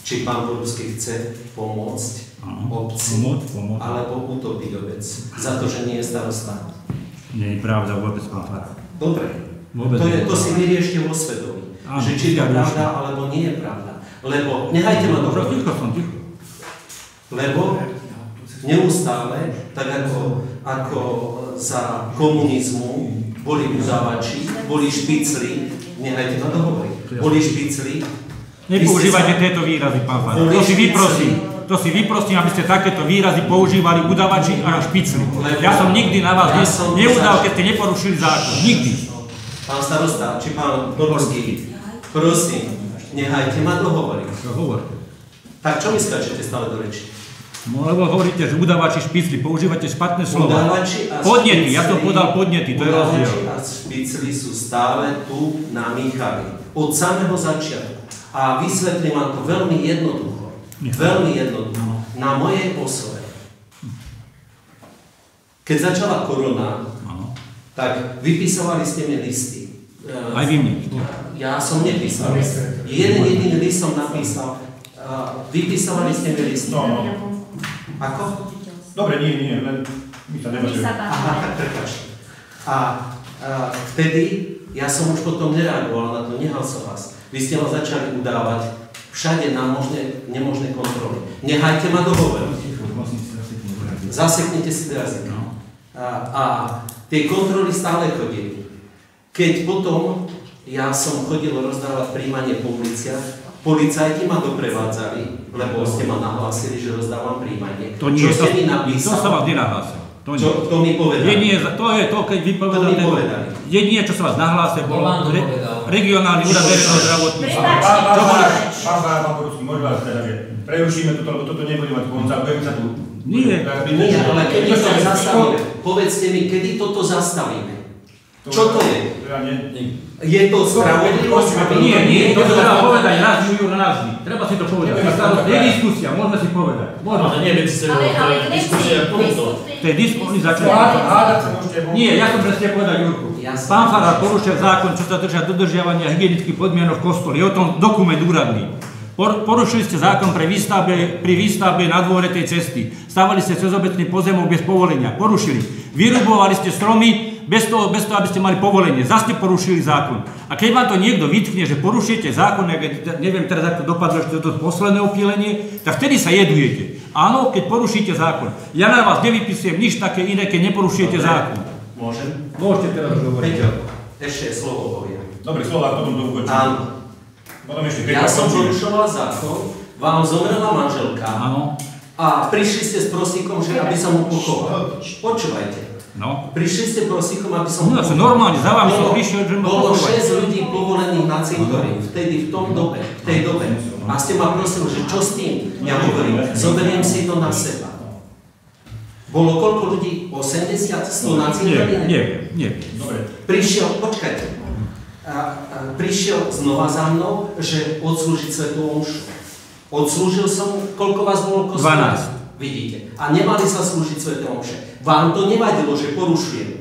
či pán Podolský chce pomôcť obci, alebo utopiť obec za to, že nie je starosta. Nie je pravda vôbec, pán Farár. Dobre, to si vyriešte vo svedomí, že či to pravda, alebo nie je pravda. Lebo, nechajte ma dobro. Lebo neustále, tak ako za komunizmu boli udávači, boli špicli, nechajte ma dohovoriť, boli špicli. Nepoužívajte tieto výrazy, pán Farár. To si vyprosím, aby ste takéto výrazy používali udavači a špicli. Ja som nikdy na vás neudal, keď ste neporušili zákon. Nikdy. Pán starosta, či pán Podolský, prosím, nechajte ma dohovoriť. Hovorte. Tak čo mi skáčete stále do reči? No lebo hovoríte, že udávači špicli, používate špatné slova. Udávači a podnety, ja som podal podnety, to je rozdiel. Udávači a špicli sú stále tu namíchaví. Od samého začiatku. A vysvetlím vám to veľmi jednoducho. Veľmi jednoducho. Na mojej osobe. Keď začala korona, tak vypisovali ste mi listy. Aj vy mne. Ja som nepísal. Jeden jediný list som napísal. Vypisovali ste mi listy. Ako? Dobre, nie, len my sa nebudeme. Aha, tak prepáčte. A vtedy ja som už potom nereagoval na to, nehal som vás. Vy ste ma začali udávať všade na nemožné kontroly. Nehajte ma dohovoriť. Zaseknite si jazyk. A tie kontroly stále chodili. Keď potom ja som chodil rozdávať príjmanie po uliciach, policajti ma doprevádzali, lebo ste ma nahlásili, že rozdávam príjmanie. To nie, čo ste mi napísal? To sa vás nenahlásil. Čo mi povedali? To je to, keď vy povedali. Jedine, čo sa vás nahlásil, bol regionálny úrad verejného zdravotníctva. Pán Borovský, môžem vás teda, že prerušíme toto, lebo toto nebude mať konca, budeme sa tu... Nie, ale kedy to zastavíme? Povedzte mi, kedy toto zastavíme? Čo to je? Je to spravodlivosť? Nie, to treba povedať raz, treba si to povedať. Je diskusia, môžeme si povedať. Ale nie medzi sebou, to je diskusia tomuto. To je diskusia, Nie, ja som presne povedať, Jurku. Pán farár porušil zákon, čo sa držia dodržiavania hygienických podmienok v kostole. Je o tom dokument úradný. Porušili ste zákon pri výstavbe na dvore tej cesty. Stavali ste cez obecný pozemok bez povolenia. Porušili. Vyrubovali ste stromy bez toho, aby ste mali povolenie. Zase ste porušili zákon. A keď vám to niekto vytkne, že porušujete zákon, neviem teraz, ako dopadlo ešte to posledné opílenie, tak vtedy sa jedujete. Áno, keď porušíte zákon. Ja na vás nevypisujem nič také iné, keď neporušujete zákon. Môžem? Môžete teraz hovoriť. Peťo, ešte slovo poviem. Dobre, slovo a potom to ukončím. Áno. Ja som porušoval zákon, vám zomrela manželka a prišli ste s prosíkom, že aby som mu pochoval. Počúvajte. No. Prišli ste prosíkom, aby som mu pochoval. Normálne, za vami som prišiel, že mu Bolo pochovať. 6 ľudí povolených na cintorín, vtedy v tej dobe. A ste ma prosili, že čo s tým? Ja hovorím, zoberiem si to na seba. Bolo koľko ľudí? 80, 100 na cintoríne? Nie. Dobre. Počkajte. Prišiel znova za mnou, že odslúžiť svätú omšu. Odslúžil som, koľko vás bolo v kostole? 12. Vidíte. A nemali sa slúžiť svätú omše. Vám to nevadilo, že porušujem.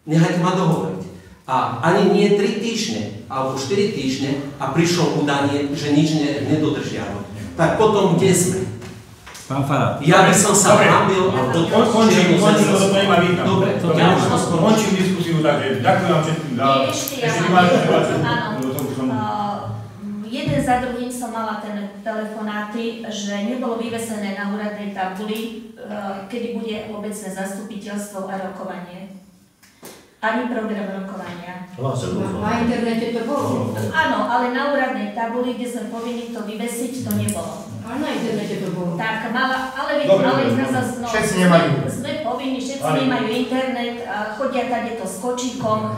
Nechajte ma dohovoriť. A ani nie 3 týždne, alebo 4 týždne a prišlo udanie, že nič nedodržiavam. Tak potom kde sme? Pán farár. Ja by som sa hambil a Končím, to nemá význam. Dobre, končím diskusiu, takže ďakujem vám všetkým za... Jeden za druhým som mala ten telefonáty, že nebolo vyvesené na úradnej tabuli, kedy bude obecné zastupiteľstvo a rokovanie. Ani program rokovania. Na internete to bolo. Áno, ale na úradnej tabuli, kde sme povinni to vyvesiť, to nebolo. Ale na internete to bolo. Tak, ale všetci nemajú. Sme povinni, všetci nemajú internet, chodia tady to s kočíkom,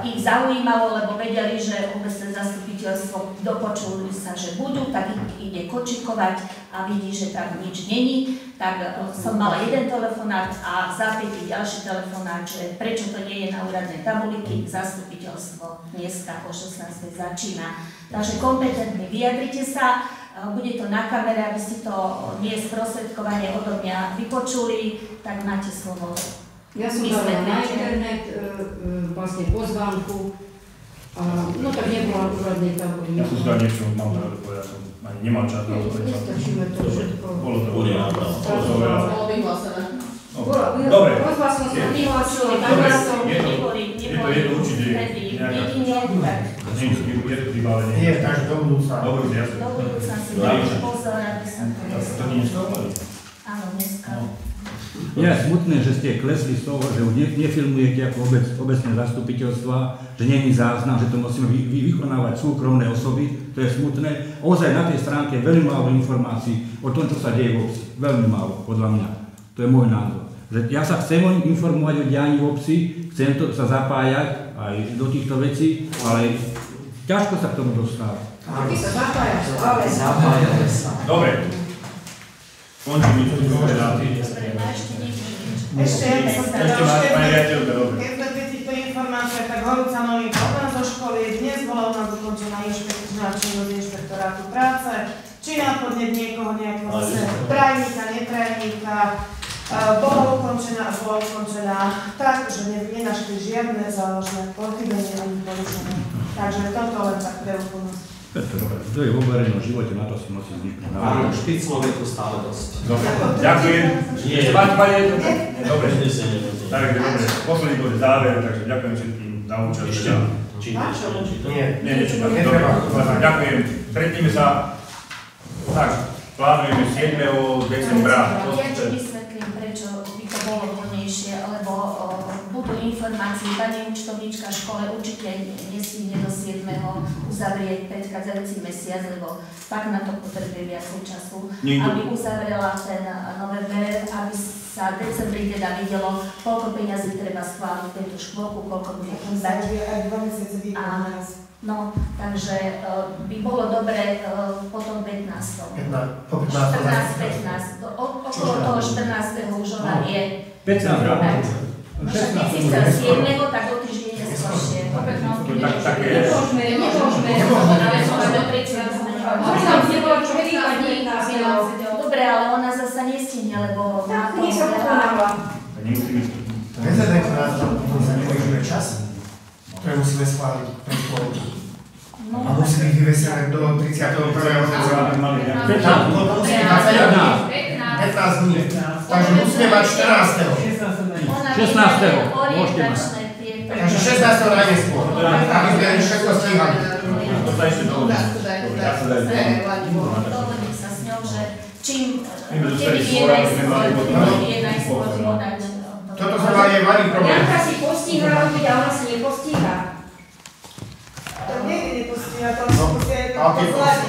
ich zaujímalo, lebo vedeli, že obecné zastupiteľstvo dopočuli sa, že budú, tak ide kočikovať a vidí, že tam nič není. Tak som mala jeden telefonát a zápätý ďalší telefonát, že prečo to nie je na úradnej tabuli, keď zastupiteľstvo dneska o 16. začína. Takže kompetentní, vyjadrite sa, bude to na kamere, aby si to nie sprostredkovanie odo mňa vypočuli, tak máte slovo. Ja som dala na internet vlastne pozvánku, no tak nebola úradnej tabuli. Ja som si dal niečo, mám teda dopovedať, som ani nemal čas na odpovedať. Nestačíme to všetko. Bolo to Bolo vyhlásené. Dobre. Rozhlasno som vyhlásila, tak som Je to určite nejaká... Je to vybavenie. Nie, takže do budúcna. Do budúcna si dajte pozor, aby sa to To nie je Áno, dneska. Je smutné, že ste klesli z toho, že nefilmujete ako obecné zastupiteľstva, že nie je záznam, že to musíme vykonávať súkromné osoby, to je smutné. Ozaj na tej stránke je veľmi málo informácií o tom, čo sa deje v obci. Veľmi málo, podľa mňa. To je môj názor. Že ja sa chcem informovať o dianí v obci, chcem sa zapájať aj do týchto vecí, ale Ťažko sa k tomu dostáva. Ty sa zapájaš, ale Zapájame sa. Dobre. Končím mi tu povedať. Ešte, ja by som teda Ešte máš, pani riaditeľka, dobre. keď sme pri týchto informáciách, tak horúca novinka od nás zo školy. Dnes bola u nás ukončená inšpekčná činnosť inšpektorátu práce. Či na podnet niekoho nejakého zase trajníka, netrajníka, bola ukončená tak, že nenašli žiadne závažné pochybenie ani porušenie. Takže toto len tak pre úplnosť. To je vo verejnom živote, na to si musí zvyknúť. Áno, špiclov je to stále dosť. Dobre, ďakujem. Ešte máte, pani riaditeľka? Dobre, dobre. Posledný bod je záver, takže ďakujem všetkým za účasť. Nie, nečítam. Dobre, ďakujem. Stretneme sa. Tak, plánujeme 7. decembra. Ja ti vysvetlím, prečo by to bolo vhodnejšie, lebo budú informácie, pani účtovníčka škole určite nestihne do 7. uzavrieť predchádzajúci mesiac, lebo tak na to potrebuje viacej času, aby uzavrela ten november, aby sa v decembri teda videlo, koľko peňazí treba schváliť tejto škôlku, koľko bude chýbať. No, takže by bolo dobre potom 15. 14-15. Okolo toho 14. už ona je. 15. Však keď si chcel 7. tak o týždeň neskôršie. Dobre, ale ona zasa nestihne, lebo má to Prezident nás sa nevyžuje čas, ktoré musíme schváliť pre školu. A musí byť vyvesené do 31. decembra. 15 dní. Takže musíme mať 14. 16. Môžete mať. Takže 16. najneskôr. Aby sme všetko stíhali. To sa ešte dohodne. Dohodne sa s ňou, že čím je najskôr podať. Toto sa má je malý problém. Janka si postíha robiť a ona si nepostíha. To nie je nepostíha, to musí aj poslať.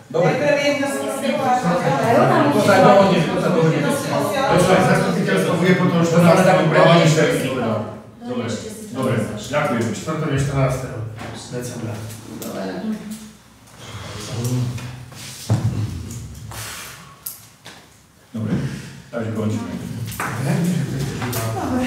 Najprv jedna sa To sa dohodne. To sa zastupiteľstvo bude potom 14. Dobre, ďakujem. 4. 14. decembra. Dobre, takže končíme. Dobre.